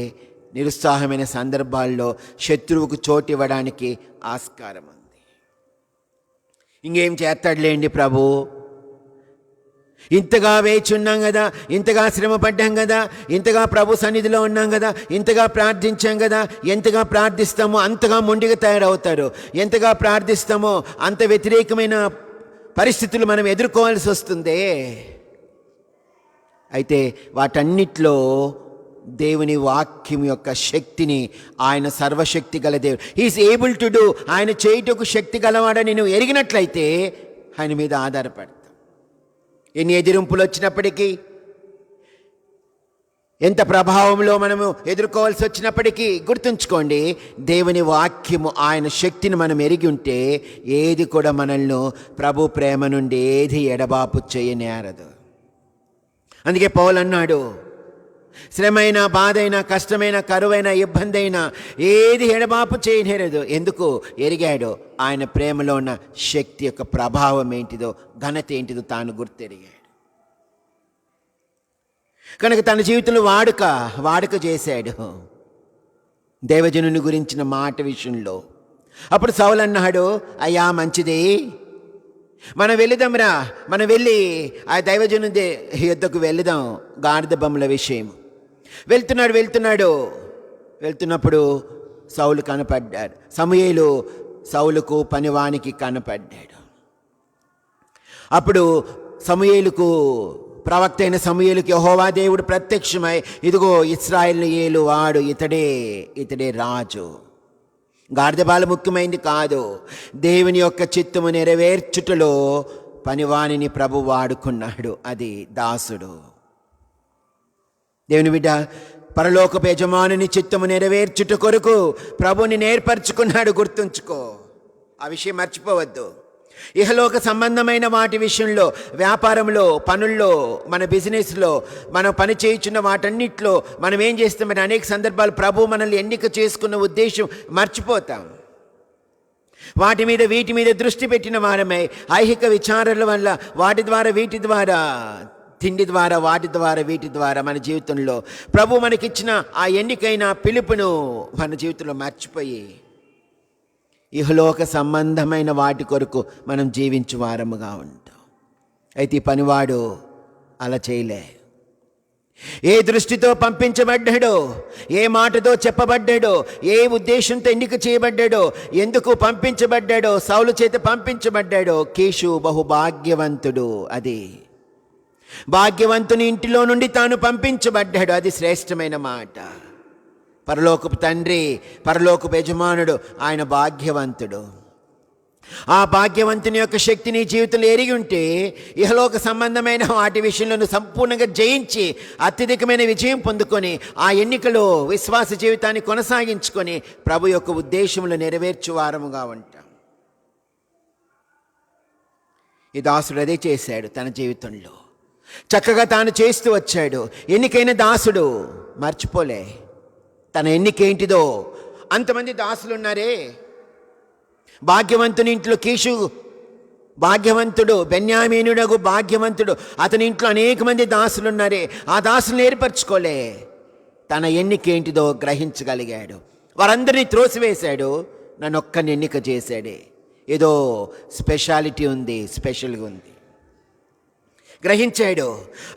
D: నిరుత్సాహమైన సందర్భాల్లో శత్రువుకు చోటు ఇవ్వడానికి ఆస్కారం ఉంది. ఇంకేం చేస్తాడులేండి ప్రభు, ఇంతగా వేచి ఉన్నాం కదా, ఇంతగా శ్రమ పడ్డాం కదా, ఇంతగా ప్రభు సన్నిధిలో ఉన్నాం కదా, ఇంతగా ప్రార్థించాం కదా, ఎంతగా ప్రార్థిస్తామో అంతగా మొండిగా తయారవుతారు. ఎంతగా ప్రార్థిస్తామో అంత వ్యతిరేకమైన పరిస్థితులు మనం ఎదుర్కోవాల్సి వస్తుంది. అయితే వాటన్నిటిలో దేవుని వాక్యం యొక్క శక్తిని, ఆయన సర్వశక్తి గల దేవుడు, హీఈస్ ఏబుల్ టు డూ, ఆయన చేయుటకు శక్తి గలవాడని నువ్వు ఎరిగినట్లయితే ఆయన మీద ఆధారపడతావు. ఎన్ని ఎదిరింపులు వచ్చినప్పటికీ, ఎంత ప్రభావంలో మనము ఎదుర్కోవాల్సి వచ్చినప్పటికీ గుర్తుంచుకోండి, దేవుని వాక్యము ఆయన శక్తిని మనం ఎరిగి ఉంటే ఏది కూడా మనల్ని ప్రభు ప్రేమ నుండి ఏది ఎడబాపు చేయనేరదు. అందుకే పౌలు అన్నాడు, శ్రమైన, బాధైన, కష్టమైన, కరువైన, ఇబ్బంది అయినా ఏది ఎడబాపు చేయనేరదు. ఎందుకు? ఎరిగాడు ఆయన ప్రేమలో ఉన్న శక్తి యొక్క ప్రభావం ఏంటిదో, ఘనత ఏంటిదో తాను గుర్తెరిగాడు. కనుక తన జీవితంలో వాడుక చేశాడు దైవజనుని గురించిన మాట విషయంలో. అప్పుడు సౌలు అన్నాడు, అయ్యా మంచిది, మనం వెళుదాంరా, మనం వెళ్ళి ఆ దైవజనుడి యుద్ధకు వెళుదాం, గాడిద బొమ్మల విషయం. వెళ్తున్నప్పుడు సౌలు కనపడ్డాడు. సమూయేలు సౌలుకు పనివానికి కనపడ్డాడు. అప్పుడు సమూయేలుకు, ప్రవక్త అయిన సమూయేలుకు యెహోవా దేవుడు ప్రత్యక్షమై, ఇదిగో ఇశ్రాయేలును ఏలువాడు, ఇతడే రాజు. గాడిదబాల ముఖ్యమైనది కాదు, దేవుని యొక్క చిత్తము నెరవేర్చుటలో పనివానిని ప్రభు వాడుకున్నాడు, అది దాసుడు. దేవుని బిడ్డ, పరలోకపు యజమానుని చిత్తము నెరవేర్చుట కొరకు ప్రభుని నేర్పరచుకున్నాడు. గుర్తుంచుకో, ఆ విషయం మర్చిపోవద్దు. ఇహలోక సంబంధమైన వాటి విషయంలో, వ్యాపారంలో, పనుల్లో, మన బిజినెస్లో, మనం పని చేయుచున్న వాటన్నిటిలో మనం ఏం చేస్తామంటే అనేక సందర్భాలు ప్రభు మనల్ని ఎన్నిక చేసుకున్న ఉద్దేశం మర్చిపోతాం. వీటి మీద దృష్టి పెట్టిన వారమై ఐహిక విచారాల వల్ల వాటి ద్వారా వీటి ద్వారా, తిండి ద్వారా వాటి ద్వారా వీటి ద్వారా మన జీవితంలో ప్రభు మనకిచ్చిన ఆ ఎన్నికైన పిలుపును మన జీవితంలో మర్చిపోయి ఇహలోక సంబంధమైన వాటి కొరకు మనం జీవించు వారముగా ఉంటాం. అయితే ఈ పనివాడు అలా చేయలే. ఏ దృష్టితో పంపించబడ్డాడో, ఏ మాటతో చెప్పబడ్డాడో, ఏ ఉద్దేశంతో ఎన్నిక చేయబడ్డాడో, ఎందుకు పంపించబడ్డాడో, సౌలు చేత పంపించబడ్డాడో, కీషు బహుభాగ్యవంతుడు. అది భాగ్యవంతుని ఇంటిలో నుండి తాను పంపించబడ్డాడు. అది శ్రేష్టమైన మాట. పరలోకపు తండ్రి, పరలోకపు యజమానుడు, ఆయన భాగ్యవంతుడు. ఆ భాగ్యవంతుని యొక్క శక్తిని జీవితంలో ఎరిగి ఉంటే ఇహలోక సంబంధమైన వాటి విషయంలో నువ్వు సంపూర్ణంగా జయించి అత్యధికమైన విజయం పొందుకొని ఆ ఎన్నికలో విశ్వాస జీవితాన్ని కొనసాగించుకొని ప్రభు యొక్క ఉద్దేశములు నెరవేర్చు వారముగా ఉంటాం. ఈ దాసుడు అదే చేశాడు తన జీవితంలో. చక్కగా తాను చేస్తూ వచ్చాడు. ఎన్నికైన దాసుడు మర్చిపోలే తన ఎన్నికేంటిదో. అంతమంది దాసులు ఉన్నారే. భాగ్యవంతుని ఇంట్లో కీషు భాగ్యవంతుడు, బెన్యామీనుడగు భాగ్యవంతుడు, అతని ఇంట్లో అనేక మంది దాసులు ఉన్నారే. ఆ దాసులను ఏర్పరచుకోలే. తన ఎన్నికేంటిదో గ్రహించగలిగాడు. వారందరినీ త్రోసివేశాడు, నన్ను ఒక్కని ఎన్నిక చేశాడే. ఏదో స్పెషాలిటీ ఉంది, స్పెషల్గా ఉంది. గ్రహించాడు.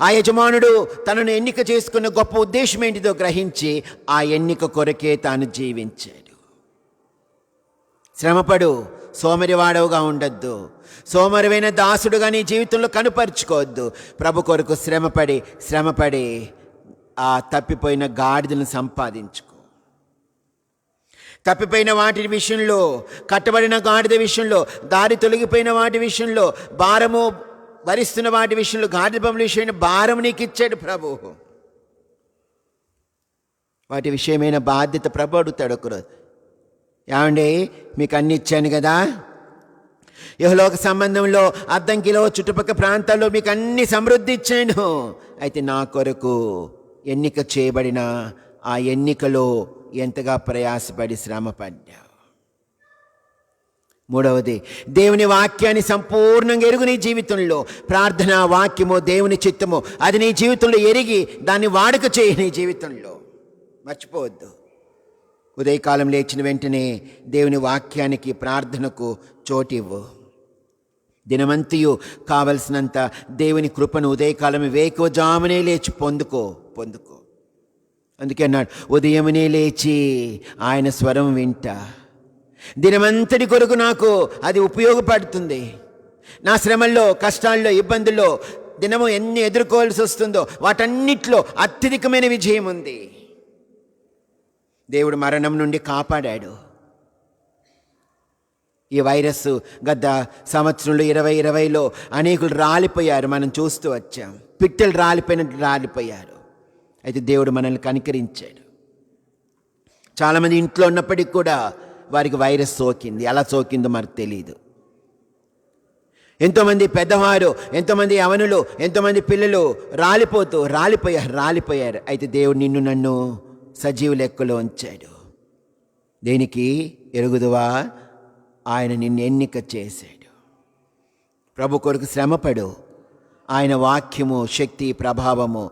D: ఆ యజమానుడు తనను ఎన్నిక చేసుకున్న గొప్ప ఉద్దేశం ఏంటిదో గ్రహించి ఆ ఎన్నిక కొరకే తాను జీవించాడు. శ్రమపడు, సోమరివాడవుగా ఉండొద్దు. సోమరివైన దాసుడుగా నీ జీవితంలో కనుపరుచుకోవద్దు. ప్రభు కొరకు శ్రమపడి ఆ తప్పిపోయిన గాడిదలను సంపాదించుకో. తప్పిపోయిన వాటి విషయంలో, కట్టబడిన గాడిద విషయంలో, దారి తొలగిపోయిన వాటి విషయంలో, భారము భరిస్తున్న వాటి విషయంలో, గాడిద బొమ్మల విషయమైన భారం నీకు ఇచ్చాడు ప్రభు. వాటి విషయమైన బాధ్యత ప్రభు అడుగుతాడు ఒకరోజు. ఏమండి, మీకు అన్ని ఇచ్చాను కదా, యెహోలోక సంబంధంలో అద్దంకిలో చుట్టుపక్కల ప్రాంతాల్లో మీకు అన్ని సమృద్ధి ఇచ్చాను. అయితే నా కొరకు ఎన్నిక చేయబడిన ఆ ఎన్నికలో ఎంతగా ప్రయాసపడి శ్రమపడ్డావు. మూడవది, దేవుని వాక్యాన్ని సంపూర్ణంగా ఎరుగు. నీ జీవితంలో ప్రార్థన వాక్యమో దేవుని చిత్తమో అది నీ జీవితంలో ఎరిగి దాన్ని వాడుక చేయి. నీ జీవితంలో మర్చిపోవద్దు. ఉదయకాలం లేచిన వెంటనే దేవుని వాక్యానికి, ప్రార్థనకు చోటివ్వు. దినమంతయు కావలసినంత దేవుని కృపను ఉదయకాలం వేకువజామునే లేచి పొందుకో. అందుకే అన్నాడు, ఉదయమునే లేచి ఆయన స్వరం వింటా. దినమంతటి కొరకు నాకు అది ఉపయోగపడుతుంది. నా శ్రమల్లో, కష్టాల్లో, ఇబ్బందుల్లో దినము ఎన్ని ఎదుర్కోవాల్సి వస్తుందో వాటన్నిటిలో అత్యధికమైన విజయం ఉంది. దేవుడు మరణం నుండి కాపాడాడు. ఈ వైరస్ గత సంవత్సరంలో 2020లో అనేకులు రాలిపోయారు. మనం చూస్తూ వచ్చాం. పిట్టలు రాలిపోయినట్టు రాలిపోయారు. అయితే దేవుడు మనల్ని కనికరించాడు. చాలామంది ఇంట్లో ఉన్నప్పటికీ కూడా వారికి వైరస్ సోకింది. ఎలా సోకిందో మనకు తెలియదు. ఎంతోమంది పెద్దవారు, ఎంతోమంది యవనులు, ఎంతోమంది పిల్లలు రాలిపోయారు. అయితే దేవుడు నిన్ను నన్ను సజీవ లెక్కలో ఉంచాడు. దేనికి ఎరుగుదువా? ఆయన నిన్ను ఎన్నిక చేశాడు. ప్రభు కొరకు శ్రమపడు. ఆయన వాక్యము, శక్తి, ప్రభావము,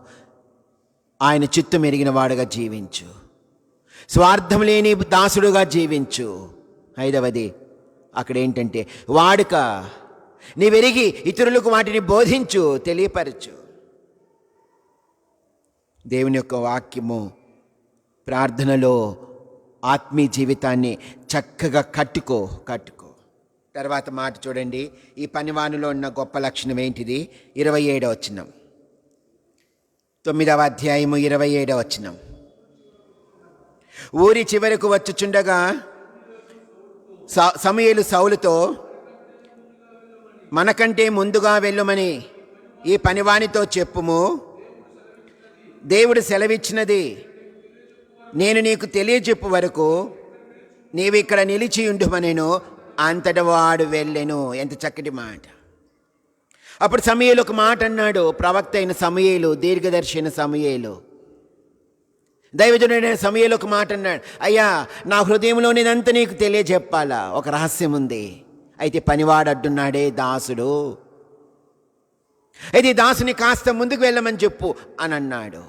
D: ఆయన చిత్తం ఎరిగిన వాడుగా జీవించు. స్వార్థం లేని దాసుడుగా జీవించు. ఐదవది, అక్కడ ఏంటంటే వాడుక. నీవెరిగి ఇతరులకు వాటిని బోధించు, తెలియపరచు. దేవుని యొక్క వాక్యము, ప్రార్థనలో ఆత్మీయ జీవితాన్ని చక్కగా కట్టుకో. తర్వాత మాట చూడండి. ఈ పనివానిలో ఉన్న గొప్ప లక్షణం ఏంటిది? 27వ వచనం, 9వ అధ్యాయము 27వ వచనం. ఊరి చివరకు వచ్చుచుండగా సమూయేలు సౌలుతో, మనకంటే ముందుగా వెళ్ళమని ఈ పనివానితో చెప్పుము. దేవుడు సెలవిచ్చినది నేను నీకు తెలియజెప్పు వరకు నీవు ఇక్కడ నిలిచి ఉండుమనెను. అంతటా వాడు వెళ్ళెను. ఎంత చక్కటి మాట. అప్పుడు సమూయేలు ఒక మాట అన్నాడు. ప్రవక్త అయిన సమూయేలు, దీర్ఘదర్శి అయిన సమూయేలు, దైవజనుడైన సమూయేలు ఒక మాట అన్నాడు. అయ్యా, నా హృదయంలోనిదంతా నీకు తెలియజెప్పాలా. ఒక రహస్యం ఉంది. అయితే పనివాడు అడ్డున్నాడే, దాసుడు. అయితే దాసుని కాస్త ముందుకు వెళ్ళమని చెప్పు అని అన్నాడు.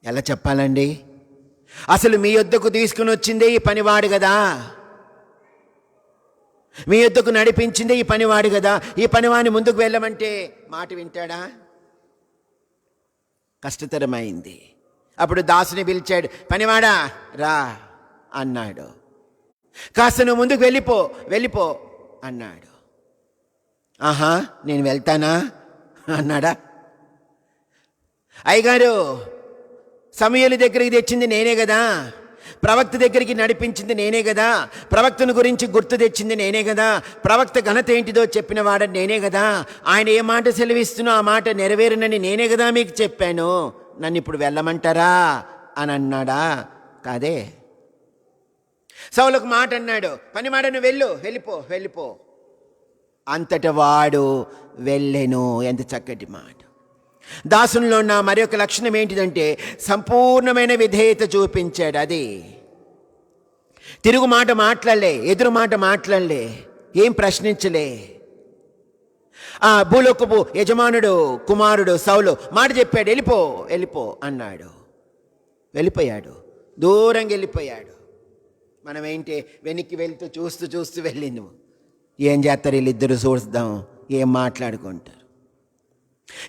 D: ఎలా చెప్పాలండి? అసలు మీ యొద్దకు తీసుకుని వచ్చిందే ఈ పనివాడు కదా. మీ యొద్దకు నడిపించిందే ఈ పనివాడు కదా. ఈ పనివాడిని ముందుకు వెళ్ళమంటే మాట వింటాడా? కష్టతరమైంది. అప్పుడు దాసుని పిలిచాడు. పనివాడా రా అన్నాడు. కాస్త నువ్వు ముందుకు వెళ్ళిపో అన్నాడు. ఆహా, నేను వెళ్తానా అన్నాడా? అయ్యగారు, సమూయేలు దగ్గరికి తెచ్చింది నేనే కదా, ప్రవక్త దగ్గరికి నడిపించింది నేనే కదా, ప్రవక్తను గురించి గుర్తు తెచ్చింది నేనే కదా, ప్రవక్త ఘనత ఏంటిదో చెప్పిన వాడని నేనే కదా, ఆయన ఏ మాట సెలవిస్తున్నో ఆ మాట నెరవేరునని నేనే కదా మీకు చెప్పాను. నన్ను ఇప్పుడు వెళ్ళమంటారా అని అన్నాడా? కాదే. సౌలుకు మాట అన్నాడు. పనివాడ నువ్వు వెళ్ళిపో. అంతట వాడు వెళ్ళెను. ఎంత చక్కటి మాట. దాసునిలో ఉన్న మరి ఒక లక్షణం ఏంటిదంటే సంపూర్ణమైన విధేయత చూపించాడు. అది తిరుగు మాట మాట్లాడలే, ఎదురు మాట మాట్లాడలే, ఏం ప్రశ్నించలే. భూలోకపు యజమానుడు కుమారుడు సౌలు మాట చెప్పాడు, వెళ్ళిపో వెళ్ళిపో అన్నాడు. వెళ్ళిపోయాడు, దూరంగా వెళ్ళిపోయాడు. మనం ఏంటి వెనక్కి వెళ్తూ చూస్తూ చూస్తూ వెళ్ళింది. ఏం చేస్తారు వీళ్ళిద్దరు చూద్దాం, ఏం మాట్లాడుకుంటారు.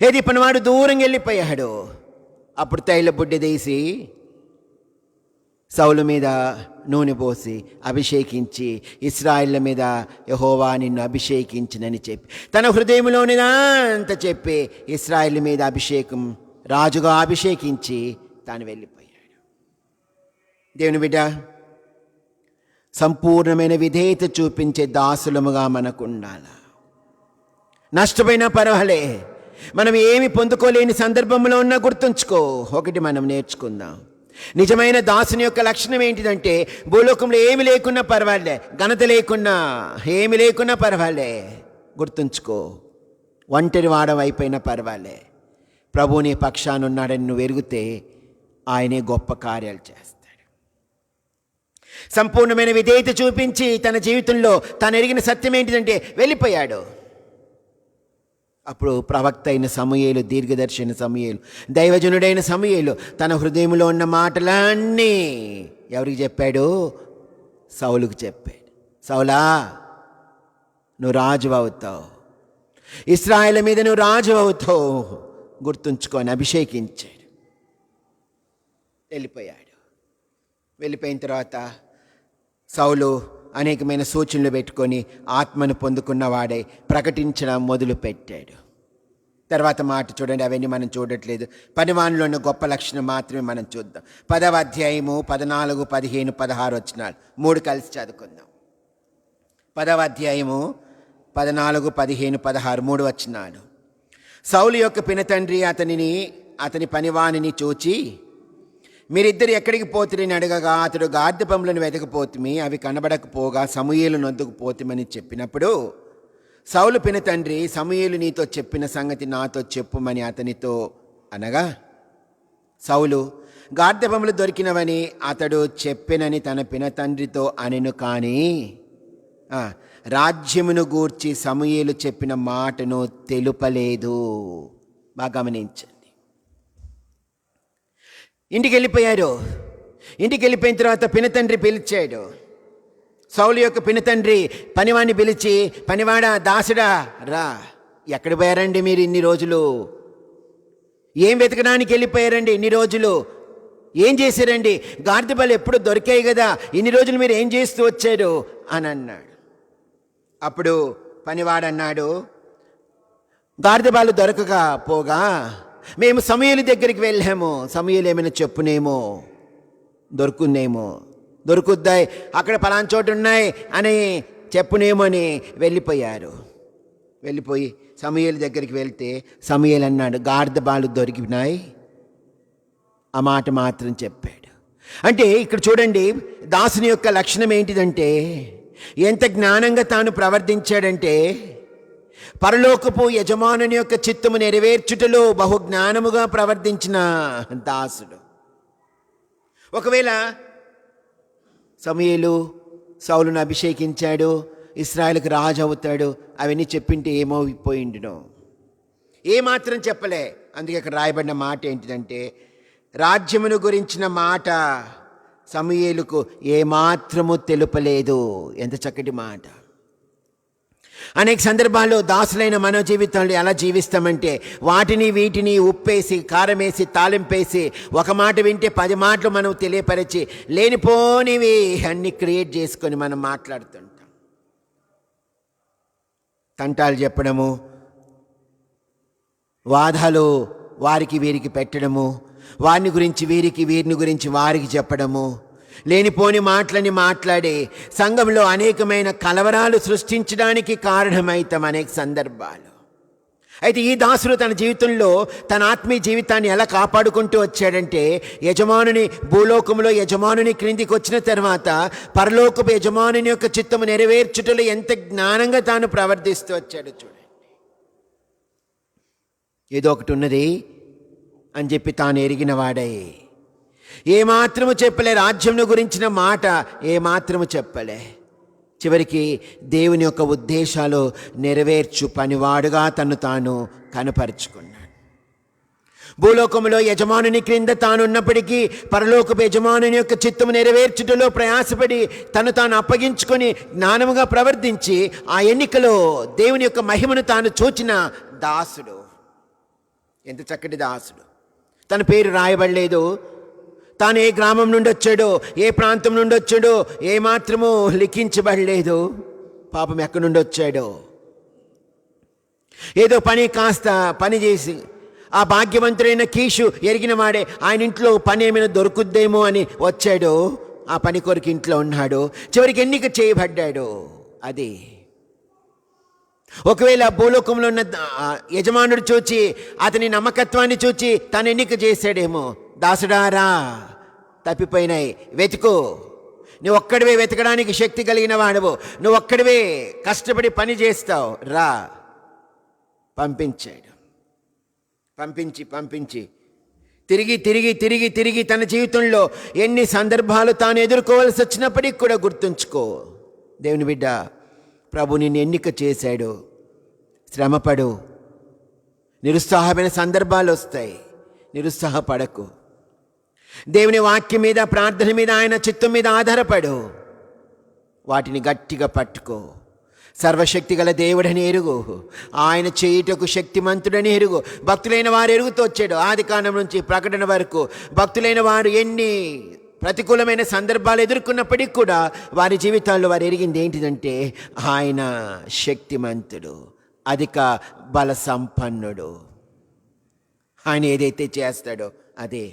D: ఏది పనివాడు దూరంగా వెళ్ళిపోయాడు. అప్పుడు తైల బుడ్డి తీసి సౌలు మీద నూనె పోసి అభిషేకించి ఇశ్రాయేళ్ల మీద యెహోవా నిన్ను అభిషేకించినని చెప్పి తన హృదయంలోనిదంత చెప్పి ఇశ్రాయేల్ మీద అభిషేకం రాజుగా అభిషేకించి తాను వెళ్ళిపోయాడు. దేవుని బిడ్డ, సంపూర్ణమైన విధేయత చూపించే దాసులముగా మనకు ఉండాలి. నష్టపోయినా పర్వాలే, మనం ఏమి పొందుకోలేని సందర్భంలో ఉన్నా గుర్తుంచుకో, ఒకటి మనం నేర్చుకుందాం. నిజమైన దాసుని యొక్క లక్షణం ఏంటిదంటే భూలోకంలో ఏమి లేకున్నా పర్వాలే, ఘనత లేకున్నా ఏమి లేకున్నా పర్వాలే, గుర్తుంచుకో, ఒంటరి వాడవైపోయినా పర్వాలే, ప్రభువు నీ పక్షాన ఉన్నాడని నువ్వు ఎరిగితే ఆయనే గొప్ప కార్యాలు చేస్తాడు. సంపూర్ణమైన విధేయత చూపించి తన జీవితంలో తాను ఎరిగిన సత్యం ఏంటిదంటే వెళ్ళిపోయాడు. అప్పుడు ప్రవక్త అయిన సమూయేలు, దీర్ఘదర్శి అయిన సమూయేలు, దైవజనుడైన సమూయేలు తన హృదయంలో ఉన్న మాటలన్నీ ఎవరికి చెప్పాడు? సౌలుకు చెప్పాడు. సౌలా, నువ్వు రాజు అవుతావు, ఇశ్రాయేలు మీద నువ్వు రాజు అవుతావు, గుర్తుంచుకొని అభిషేకించాడు. వెళ్ళిపోయాడు. వెళ్ళిపోయిన తర్వాత సౌలు అనేకమైన సూచనలు పెట్టుకొని ఆత్మను పొందుకున్నవాడై ప్రకటించడం మొదలుపెట్టాడు. తర్వాత మాట చూడండి, అవన్నీ మనం చూడట్లేదు. పనివానిలో ఉన్న గొప్ప లక్షణం మాత్రమే మనం చూద్దాం. 10వ అధ్యాయము 14, 15, 16 వచనాలు 3 కలిసి చదువుకుందాం. 10వ అధ్యాయము 14, 15, 16 3 వచనాలు. సౌలు యొక్క పినతండ్రి అతని పనివానిని చూచి, మీరిద్దరు ఎక్కడికి పోతురని అడగగా అతడు గాడిద పండ్లను వెతకపోతుమి, అవి కనబడకపోగా సమూయేలు నొద్దుకు పోతుమని చెప్పినప్పుడు సౌలు పినతండ్రి, సమూయేలు నీతో చెప్పిన సంగతి నాతో చెప్పుమని అతనితో అనగా, సౌలు గాడిద పండ్లు దొరికినవని అతడు చెప్పెనని తన పినతండ్రితో అనెను. కానీ రాజ్యమును గూర్చి సమూయేలు చెప్పిన మాటను తెలుపలేదు. బాగా గమనించండి. ఇంటికి వెళ్ళిపోయారు. ఇంటికి వెళ్ళిపోయిన తర్వాత పినతండ్రి పిలిచాడు. సౌలు యొక్క పినతండ్రి పనివాడిని పిలిచి, పనివాడా, దాసుడా, రా, ఎక్కడ పోయారండి మీరు ఇన్ని రోజులు? ఏం వెతకడానికి వెళ్ళిపోయారండి ఇన్ని రోజులు? ఏం చేశారండి? గాడిద బలు ఎప్పుడు దొరికాయి కదా, ఇన్ని రోజులు మీరు ఏం చేస్తూ వచ్చారు అని అన్నాడు. అప్పుడు పనివాడన్నాడు, గాడిద బాలు దొరకకపోగా మేము సమూయేలు దగ్గరికి వెళ్ళాము, సమూయేలు ఏమైనా చెప్పునేమో, దొరుకుద్దాయి, అక్కడ పలానా చోటు ఉన్నాయి అని చెప్పునేమో అని వెళ్ళిపోయారు. వెళ్ళిపోయి సమూయేలు దగ్గరికి వెళ్తే సమూయేలు అన్నాడు, గాడిద బాలు దొరికినాయి, ఆ మాట మాత్రం చెప్పాడు. అంటే ఇక్కడ చూడండి, దాసుని యొక్క లక్షణం ఏంటిదంటే ఎంత జ్ఞానంగా తాను ప్రవర్తించాడంటే పరలోకపు యజమానుని యొక్క చిత్తము నెరవేర్చుటలో బహుజ్ఞానముగా ప్రవర్తించిన దాసుడు. ఒకవేళ సమూయేలు సౌలును అభిషేకించాడు, ఇశ్రాయేలుకు రాజు అవుతాడు, అవన్నీ చెప్పింటే ఏమైపోయిండునో, ఏమాత్రం చెప్పలే. అందుకే ఇక్కడ రాయబడిన మాట ఏంటిదంటే రాజ్యమును గురించిన మాట సమూయేలుకు ఏమాత్రము తెలుపలేదు. ఎంత చక్కటి మాట. అనేక సందర్భాల్లో దాసులైన మన జీవితంలో ఎలా జీవిస్తామంటే వాటిని వీటిని ఉప్పేసి కారమేసి తాలింపేసి ఒక మాట వింటే 10 మాటలు మనం తెలియపరిచి లేనిపోనివి అన్ని క్రియేట్ చేసుకొని మనం మాట్లాడుతుంటాం. తంటాలు చెప్పడము, వాదాలు వారికి వీరికి పెట్టడము, వారిని గురించి వీరిని గురించి వారికి చెప్పడము, లేనిపోని మాటలని మాట్లాడి సంఘంలో అనేకమైన కలవరాలు సృష్టించడానికి కారణమైతాం అనేక సందర్భాలు. అయితే ఈ దాసుడు తన జీవితంలో తన ఆత్మీయ జీవితాన్ని ఎలా కాపాడుకుంటూ వచ్చాడంటే, యజమానుని భూలోకంలో యజమానుని క్రిందికి వచ్చిన తర్వాత పరలోకపు యజమానుని యొక్క చిత్తము నెరవేర్చుటలో ఎంత జ్ఞానంగా తాను ప్రవర్తిస్తూ వచ్చాడు చూడండి. ఏదో ఒకటి ఉన్నది అని చెప్పి తాను ఎరిగిన వాడై ఏమాత్రము చెప్పలే, రాజ్యమును గురించిన మాట ఏమాత్రము చెప్పలే. చివరికి దేవుని యొక్క ఉద్దేశాలు నెరవేర్చు పనివాడుగా తను తాను కనపరుచుకున్నాడు. భూలోకంలో యజమానుని క్రింద తానున్నప్పటికీ పరలోకపు యజమానుని యొక్క చిత్తము నెరవేర్చుటలో ప్రయాసపడి తను తాను అప్పగించుకొని జ్ఞానముగా ప్రవర్తించి ఆ ఎన్నికలో దేవుని యొక్క మహిమను తాను చూచిన దాసుడు. ఎంత చక్కటి దాసుడు! తన పేరు రాయబడలేదు, తాను ఏ గ్రామం నుండి వచ్చాడో, ఏ ప్రాంతం నుండి వచ్చాడో ఏమాత్రము లిఖించబడలేదు. పాపం ఎక్కడి నుండి వచ్చాడో, ఏదో కాస్త పని చేసి ఆ భాగ్యవంతుడైన కీషు ఎరిగిన వాడే ఆయన ఇంట్లో పని ఏమైనా దొరుకుద్దేమో అని వచ్చాడు. ఆ పని కొరకు ఇంట్లో ఉన్నాడు. చివరికి ఎన్నిక చేయబడ్డాడు. అది ఒకవేళ భూలోకంలో ఉన్న యజమానుడు చూచి అతని నమ్మకత్వాన్ని చూచి తను ఎన్నిక చేశాడేమో, దాసుడారా తప్పిపోయినాయి, వెతుకు, నువ్వు ఒక్కడివే వెతకడానికి శక్తి కలిగిన వాడవు, నువ్వు ఒక్కడివే కష్టపడి పని చేస్తావు, రా. పంపించాడు. పంపించి తిరిగి తిరిగి తిరిగి తిరిగి తన జీవితంలో ఎన్ని సందర్భాలు తాను ఎదుర్కోవాల్సి వచ్చినప్పటికీ కూడా గుర్తుంచుకో, దేవుని బిడ్డ, ప్రభు నిన్ను ఎన్నిక చేశాడు. శ్రమపడు. నిరుత్సాహమైన సందర్భాలు వస్తాయి, నిరుత్సాహపడకు. దేవుని వాక్యం మీద, ప్రార్థన మీద, ఆయన చిత్తం మీద ఆధారపడు. వాటిని గట్టిగా పట్టుకో. సర్వశక్తి గల దేవుడని ఎరుగు, ఆయన చేయుటకు శక్తిమంతుడని ఎరుగు. భక్తులైన వారు ఎరుగుతూ వచ్చాడు. ఆది కాండం నుంచి ప్రకటన వరకు భక్తులైన వారు ఎన్ని ప్రతికూలమైన సందర్భాలు ఎదుర్కొన్నప్పటికీ కూడా వారి జీవితాల్లో వారు ఎరిగింది ఏంటిదంటే, ఆయన శక్తిమంతుడు, అధిక బల సంపన్నుడు. ఆయన ఏదైతే చేస్తాడో అదే,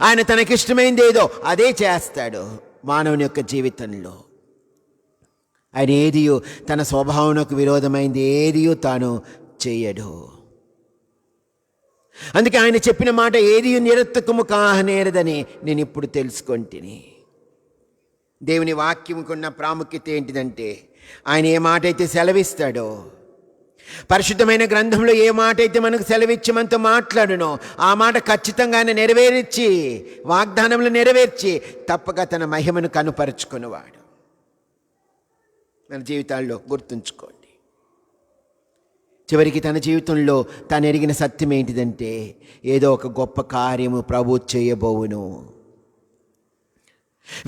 D: ఆయన తనకిష్టమైంది ఏదో అదే చేస్తాడు మానవుని యొక్క జీవితంలో. ఆయన ఏదియో తన స్వభావనకు విరోధమైంది ఏదియో తాను చేయడు. అందుకే ఆయన చెప్పిన మాట ఏది నిరర్థకము కానేరదని నేను ఇప్పుడు తెలుసుకొంటిని. దేవుని వాక్యంకున్న ప్రాముఖ్యత ఏంటిదంటే, ఆయన ఏ మాట అయితే సెలవిస్తాడో, పరిశుద్ధమైన గ్రంథంలో ఏ మాట అయితే మనకు సెలవిచ్చి మనతో మాట్లాడునో ఆ మాట ఖచ్చితంగా ఆయన నెరవేర్చి, వాగ్దానంలో నెరవేర్చి తప్పక తన మహిమను కనుపరుచుకునేవాడు. మన జీవితాల్లో గుర్తుంచుకోండి. చివరికి తన జీవితంలో తాను ఎరిగిన సత్యం ఏంటిదంటే, ఏదో ఒక గొప్ప కార్యము ప్రభు చేయబోవును.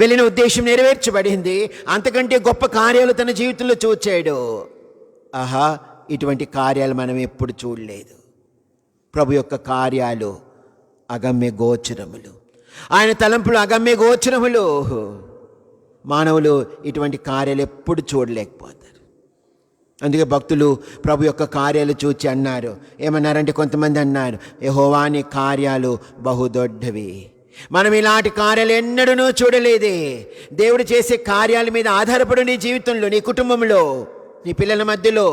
D: వెళ్ళిన ఉద్దేశం నెరవేర్చబడింది. అంతకంటే గొప్ప కార్యాలు తన జీవితంలో చూచాడు. ఆహా, ఇటువంటి కార్యాలు మనం ఎప్పుడు చూడలేదు. ప్రభు యొక్క కార్యాలు అగమ్య గోచరములు, ఆయన తలంపులు అగమ్య గోచరములు. మానవులు ఇటువంటి కార్యాలు ఎప్పుడు చూడలేకపోతారు. అందుకే భక్తులు ప్రభు యొక్క కార్యాలు చూచి అన్నారు. ఏమన్నారంటే, కొంతమంది అన్నారు, యెహోవా నీ కార్యాలు బహుదొడ్డవి. మనం ఇలాంటి కార్యాలు ఎన్నడూ చూడలేదే. దేవుడు చేసే కార్యాల మీద ఆధారపడు. నీ జీవితంలో, నీ కుటుంబంలో, నీ పిల్లల మధ్యలో,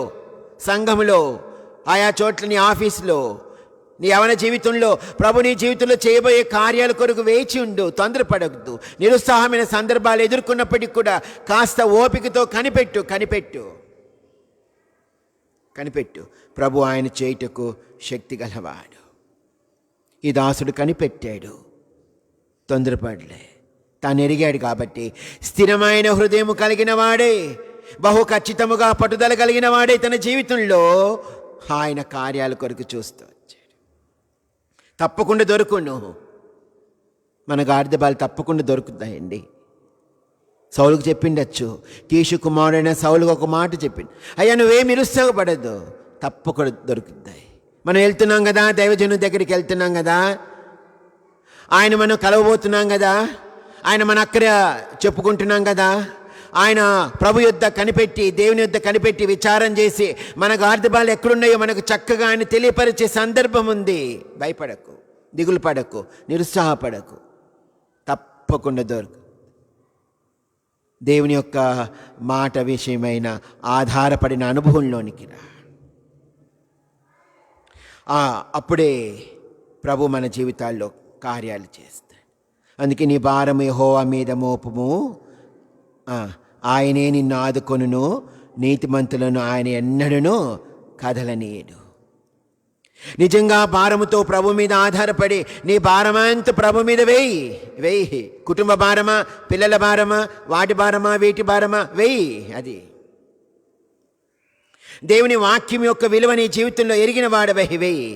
D: సంఘంలో, ఆయా చోట్ల, నీ ఆఫీసులో, నీ యవన జీవితంలో ప్రభు నీ జీవితంలో చేయబోయే కార్యాల కొరకు వేచి ఉండు, తొందరపడద్దు. నిరుత్సాహమైన సందర్భాలు ఎదుర్కొన్నప్పటికీ కూడా కాస్త ఓపికతో కనిపెట్టు. ప్రభు ఆయన చేయుటకు శక్తి గలవాడు. ఈ దాసుడు కనిపెట్టాడు, తొందరపడలే. తాను ఎరిగాడు కాబట్టి స్థిరమైన హృదయం కలిగిన వాడే, బహు ఖచ్చితముగా పట్టుదల కలిగిన వాడే తన జీవితంలో ఆయన కార్యాల కొరకు చూస్తూ వచ్చాడు. తప్పకుండా దొరుకును. మన గాడిద బాలు తప్పకుండా దొరుకుతాయండి. సౌలుకు చెప్పిండొచ్చు, కీషు కుమారుడైన సౌలుకు ఒక మాట చెప్పింది, అయ్యా నువ్వేమి నిరుత్సాహపడద్దు, తప్పకుండా దొరుకుతాయి. మనం వెళ్తున్నాం కదా, దైవజను దగ్గరికి వెళ్తున్నాం కదా, ఆయన మనం కలవబోతున్నాం కదా, ఆయన మన అక్కర చెప్పుకుంటున్నాం కదా, ఆయన ప్రభు యొద్ద కనిపెట్టి, దేవుని యొద్ద కనిపెట్టి విచారం చేసి మన గార్ధబాలు ఎక్కడున్నాయో మనకు చక్కగా ఆయన తెలియపరిచే సందర్భం ఉంది. భయపడకు, దిగులు పడకు, నిరుత్సాహపడకు, తప్పకుండా దొరకు. దేవుని యొక్క మాట విషయమైన ఆధారపడిన అనుభవంలోనికి రా. అప్పుడే ప్రభు మన జీవితాల్లో కార్యాలు చేస్తాడు. అందుకే నీ భారము యెహోవా మీద మోపము, ఆయనే నిన్ను ఆదుకొనును, నీతిమంతులను ఆయన ఎన్నడూను కదలనీయడు. నిజంగా భారముతో ప్రభు మీద ఆధారపడి నీ భారమంతా ప్రభు మీద వేయి. కుటుంబ భారమా, పిల్లల భారమా, వాటి భారమా, వీటి భారమా, వేయి. అది దేవుని వాక్యం యొక్క విలువ నీ జీవితంలో ఎరిగిన వాడవై వేయి.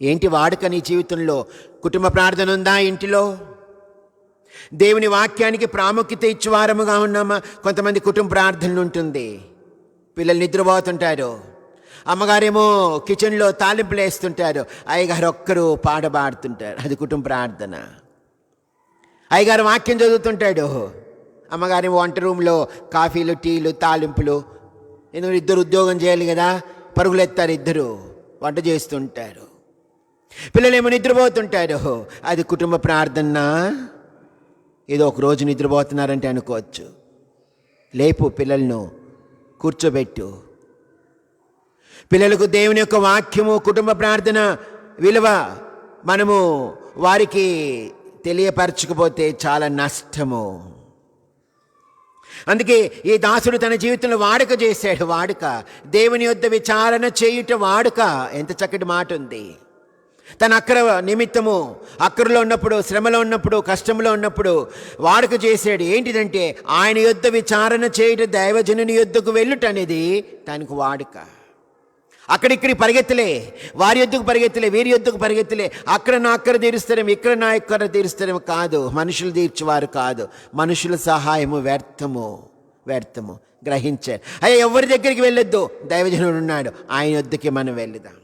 D: ఏంటి వాడుక నీ జీవితంలో? కుటుంబ ప్రార్థన ఉందా ఇంటిలో? దేవుని వాక్యానికి ప్రాముఖ్యత ఇచ్చేవారముగా ఉన్నామా? కొంతమంది కుటుంబ ప్రార్థనలు ఉంటుంది. పిల్లలు నిద్రపోతుంటారు, అమ్మగారేమో కిచెన్లో తాలింపులు వేస్తుంటారు, అయ్యగారు ఒక్కరు పాట పాడుతుంటారు. అది కుటుంబ ప్రార్థన. అయ్యగారు వాక్యం చదువుతుంటాడు, అమ్మగారేమో వంట రూమ్లో కాఫీలు, టీలు, తాలింపులు. ఎందుకంటే ఇద్దరు ఉద్యోగం చేయాలి కదా, పరుగులు ఎత్తారు, ఇద్దరు వంట చేస్తుంటారు. పిల్లలేమో నిద్రపోతుంటారు. అది కుటుంబ ప్రార్థన. ఏదో ఒక రోజు నిద్రపోతున్నారంటే అనుకోవచ్చు. లేపు, పిల్లలను కూర్చోబెట్టు. పిల్లలకు దేవుని యొక్క వాక్యము, కుటుంబ ప్రార్థన విలువ మనము వారికి తెలియపరచకపోతే చాలా నష్టము. అందుకే ఈ దాసుడు తన జీవితంలో వాడుక చేశాడు. వాడుక, దేవుని యొద్ద విచారణ చేయుట వాడుక. ఎంత చక్కటి మాట ఉంది. తన అక్కర నిమిత్తము, అక్కరలో ఉన్నప్పుడు, శ్రమలో ఉన్నప్పుడు, కష్టంలో ఉన్నప్పుడు వాడుక చేశాడు. ఏంటిదంటే ఆయన యొద్ద విచారణ చేయుట, దైవజనుని యొద్దకు వెళ్ళుట అనేది తనకు వాడుక. అక్కడిక్కడి పరిగెత్తలే, వారి యొద్దకు పరిగెత్తలే, వీరి యొద్దకు పరిగెత్తలే. అక్కడ నా అక్కర తీరుస్తారేమో, ఇక్కడ నా అక్కర తీరుస్తారేమో కాదు. మనుషులు తీర్చేవారు కాదు. మనుషుల సహాయము వ్యర్థము గ్రహించారు. అయ్యా, ఎవరి దగ్గరికి వెళ్ళొద్దు, దైవజనుడు ఉన్నాడు, ఆయన యొద్దకి మనం వెళ్దాం.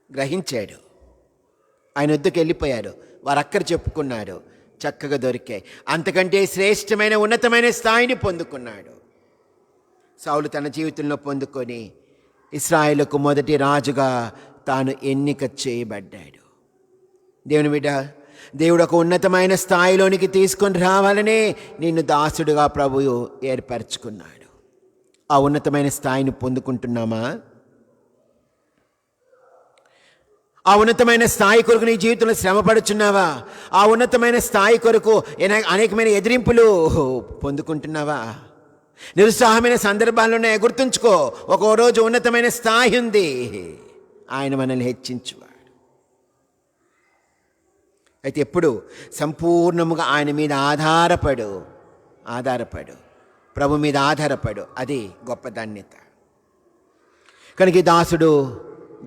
D: గ్రహించాడు. ఆయన వద్దకు వెళ్ళిపోయారు. వారు అక్కర చెప్పుకున్నారు, చక్కగా దొరికాయి. అంతకంటే శ్రేష్టమైన ఉన్నతమైన స్థాయిని పొందుకున్నాడు. సౌలు తన జీవితంలో పొందుకొని ఇశ్రాయేలుకు మొదటి రాజుగా తాను ఎన్నిక చేయబడ్డాడు. దేవుని బిడ్డ, దేవుడు ఒక ఉన్నతమైన స్థాయిలోనికి తీసుకొని రావాలనే నిన్ను దాసుడుగా ప్రభువు ఏర్పరచుకున్నాడు. ఆ ఉన్నతమైన స్థాయిని పొందుకుంటున్నామా? ఆ ఉన్నతమైన స్థాయి కొరకు నీ జీవితంలో శ్రమపడుచున్నావా? ఆ ఉన్నతమైన స్థాయి కొరకు అనేకమైన ఎదిరింపులు పొందుకుంటున్నావా? నిరుత్సాహమైన సందర్భాల్లోనే గుర్తుంచుకో, ఒక్కో రోజు ఉన్నతమైన స్థాయి ఉంది. ఆయన మనల్ని హెచ్చించువాడు. అయితే ఎప్పుడు సంపూర్ణముగా ఆయన మీద ఆధారపడు, ప్రభు మీద ఆధారపడు. అది గొప్ప ధన్యత. కనుక ఈ దాసుడు,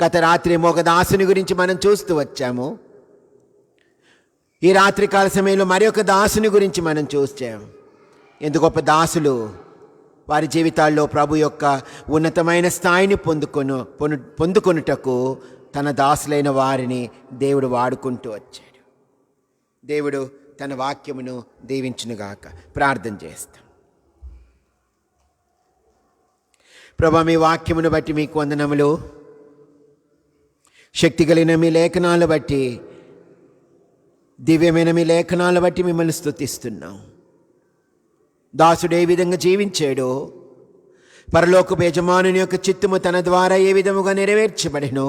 D: గత రాత్రి ఒక దాసుని గురించి మనం చూస్తూ వచ్చాము. ఈ రాత్రికాల సమయంలో మరి ఒక దాసుని గురించి మనం చూసాము. ఎంత గొప్ప దాసులు! వారి జీవితాల్లో ప్రభు యొక్క ఉన్నతమైన స్థాయిని పొందుకొనుటకు తన దాసులైన వారిని దేవుడు వాడుకుంటూ వచ్చాడు. దేవుడు తన వాక్యమును దీవించునుగాక. ప్రార్థన చేస్తాం. ప్రభు, మీ వాక్యమును బట్టి మీకు వందనములు. శక్తి కలిగిన మీ లేఖనాలు బట్టి, దివ్యమైన మీ లేఖనాలు బట్టి మిమ్మల్ని స్తుతిస్తున్నాం. దాసుడు ఏ విధంగా జీవించాడో, పరలోకపు యజమానుని యొక్క చిత్తము తన ద్వారా ఏ విధముగా నెరవేర్చబడినో,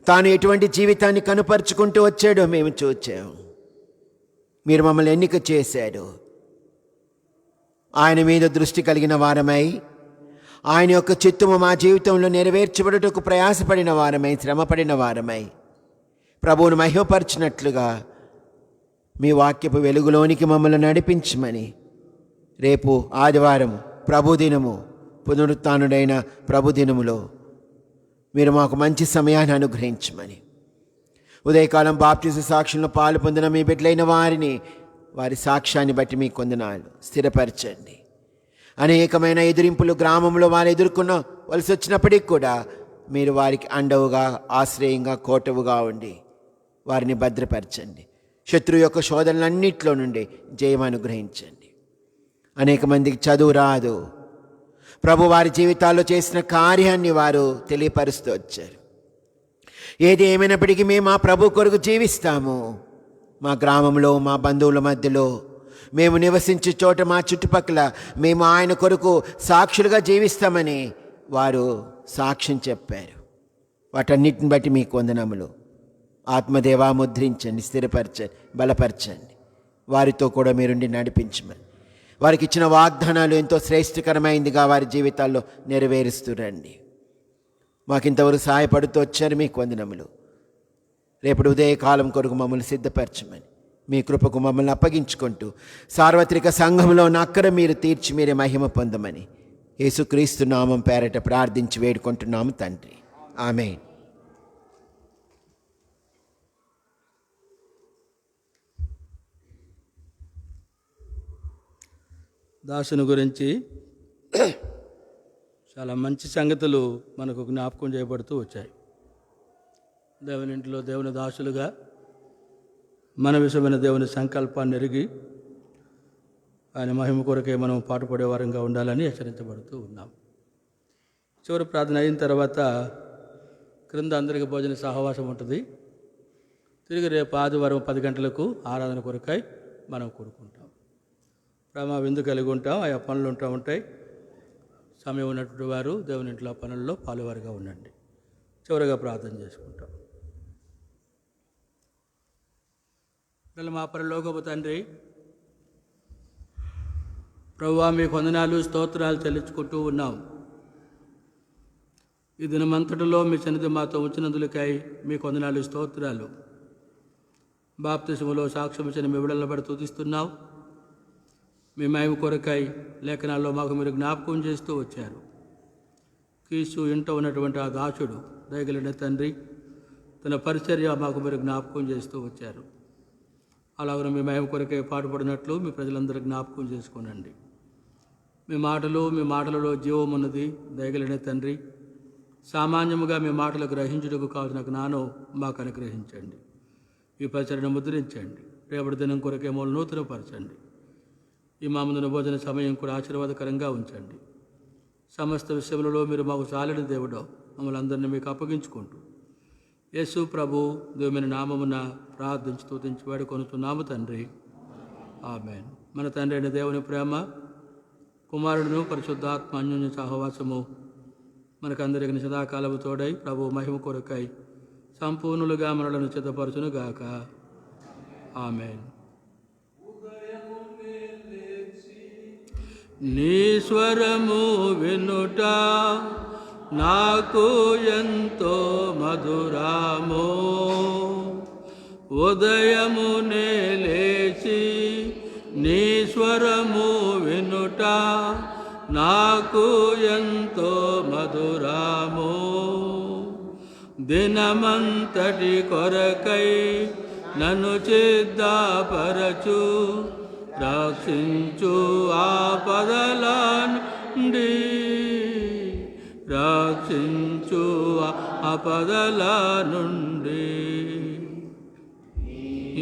D: తాను ఎటువంటి జీవితాన్ని కనుపరుచుకుంటూ వచ్చాడో మేము చూచాము. మీరు మమ్మల్ని ఎన్నిక చేశాడు. ఆయన మీద దృష్టి కలిగిన వారమై, ఆయన యొక్క చిత్తము మా జీవితంలో నెరవేర్చబడుటకు ప్రయాసపడిన వారమై, శ్రమపడిన వారమై, ప్రభువును మహిమపరచినట్లుగా మీ వాక్యపు వెలుగులోనికి మమ్మల్ని నడిపించమని, రేపు ఆదివారం ప్రభుదినము, పునరుత్థానుడైన ప్రభుదినములో మీరు మాకు మంచి సమయాన్ని అనుగ్రహించమని, ఉదయకాలం బాప్టిజం సాక్ష్యంలో పాలు పొందిన మీ బిడ్డలైన వారిని, వారి సాక్ష్యాన్ని బట్టి మీ కొందనాలు స్థిరపరచండి. అనేకమైన ఎదిరింపులు గ్రామంలో వారు ఎదుర్కొన్న వలసి వచ్చినప్పటికీ కూడా మీరు వారికి అండవుగా, ఆశ్రయంగా, కోటవుగా ఉండి వారిని భద్రపరచండి. శత్రువు యొక్క శోధనలన్నింటిలో నుండి జయం అనుగ్రహించండి. అనేక మందికి చదువు రాదు. ప్రభు వారి జీవితాల్లో చేసిన కార్యాన్ని వారు తెలియపరుస్తూ వచ్చారు. ఏది ఏమైనప్పటికీ మేము మా ప్రభు కొరకు జీవిస్తాము. మా గ్రామంలో, మా బంధువుల మధ్యలో, మేము నివసించే చోట, మా చుట్టుపక్కల మేము ఆయన కొరకు సాక్షులుగా జీవిస్తామని వారు సాక్ష్యం చెప్పారు. వాటన్నిటిని బట్టి మీకు వందనములు. ఆత్మదేవా ముద్రించండి, స్థిరపరచండి, బలపరచండి. వారితో కూడా మీరుండి నడిపించమని, వారికి ఇచ్చిన వాగ్దానాలు ఎంతో శ్రేష్టకరమైందిగా వారి జీవితాల్లో నెరవేరుస్తురండి. మాకింతవరకు సహాయపడుతూ వచ్చారు, మీకు వందనములు. రేపటి ఉదయకాలం కొరకు మమ్మల్ని సిద్ధపరచమని మీ కృపకు మమ్మల్ని అప్పగించుకుంటూ సార్వత్రిక సంఘంలో అక్కర మీరు తీర్చి మీరే మహిమ పొందమని యేసుక్రీస్తు నామం పేరట ప్రార్థించి వేడుకుంటున్నాము తండ్రి. ఆమేన్.
A: దాసుని గురించి చాలా మంచి సంగతులు మనకు జ్ఞాపకం చేయబడుతూ వచ్చాయి. దేవుని ఇంట్లో దేవుని దాసులుగా మన విషయమైన దేవుని సంకల్పాన్ని ఎరిగి ఆయన మహిమ కొరకే మనం పాటుపడే వారంగా ఉండాలని హెచ్చరించబడుతూ ఉన్నాం. చివరి ప్రార్థన అయిన తర్వాత క్రింద అందరికీ భోజన సహవాసం ఉంటుంది. తిరిగి రేపు ఆదివారం 10 గంటలకు ఆరాధన కొరకై మనం కూడుకుంటాం. ప్రేమ విందు కలిగి ఉంటాం. ఆయా పనులు ఉంటాయి. సమయం ఉన్నటువంటి వారు దేవుని ఇంట్లో పనుల్లో పాలువారుగా ఉండండి. చివరిగా ప్రార్థన చేసుకుంటాం. మా పరలోకపు తండ్రి, ప్రభువా, మీకు వందనాలు స్తోత్రాలు చెల్లించుకుంటూ ఉన్నాం. ఈ దినమంతటిలో మీ సన్నిధి మాతో ఉంచినందులకై మీకు వందనాలు స్తోత్రాలు. బాప్తిసములో సాక్ష్యం ఇచ్చిన మీ విడుదల పడి స్తుతిస్తున్నాం. మీ మహిమ కొరకై లేఖనాల్లో మాకు మీరు జ్ఞాపకం చేస్తూ వచ్చారు. కీసు ఇంట ఉన్నటువంటి ఆ దాసుడు దయగలిగిన తండ్రి, తన పరిచర్య మాకు మీరు జ్ఞాపకం చేస్తూ వచ్చారు. అలాగే మీ మహిమ కొరకై పాటుపడినట్లు మీ ప్రజలందరూ జ్ఞాపకం చేసుకోనండి. మీ మాటలలో జీవం ఉన్నది. దయగలిగిన తండ్రి, సామాన్యముగా మీ మాటలు గ్రహించుటకు కావాల్సిన జ్ఞానం మాకు అనుగ్రహించండి. ఈ పరిచర్యను ముద్రించండి. రేపటి దినం కొరకే మూలు నూతనపరచండి. ఈ మా ముందున భోజన సమయం కూడా ఆశీర్వాదకరంగా ఉంచండి. సమస్త విషయములలో మీరు మాకు చాలిన దేవుడో మమ్మల్ని అందరినీ మీకు అప్పగించుకుంటూ యేసు ప్రభు దేవుని నామమున ప్రార్థించి స్తుతించి వేడుకొనుచున్నాము తండ్రి. ఆమేన్. మన తండ్రి అయిన దేవుని ప్రేమ, కుమారుడును పరిశుద్ధాత్మ అన్యోన్య సహవాసము మనకందరికి సదాకాలము తోడై ప్రభు మహిమ కొరకై సంపూర్ణులుగా మనలను సిద్ధపరచునుగాక. ఆమేన్. నీ స్వరము వినుట నాకు ఎంతో మధురామో, ఉదయమునే లేచి నీ స్వరము వినుట నాకు ఎంతో మధురామో, దినమంతటి కొరకై నన్ను సిద్ధపరచు, రక్షించు ఆపదల నుండి, రక్షించు ఆపదల నుండి.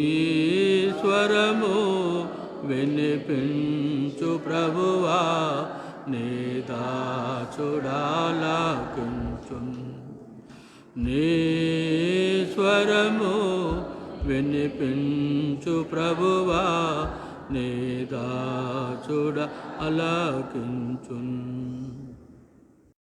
A: ఈశ్వరము వినిపించు ప్రభువా, నీ దాసుడాలకించున్. నీశ్వరము వినిపించు ప్రభువా, నీ దాసుడ అలకించున్.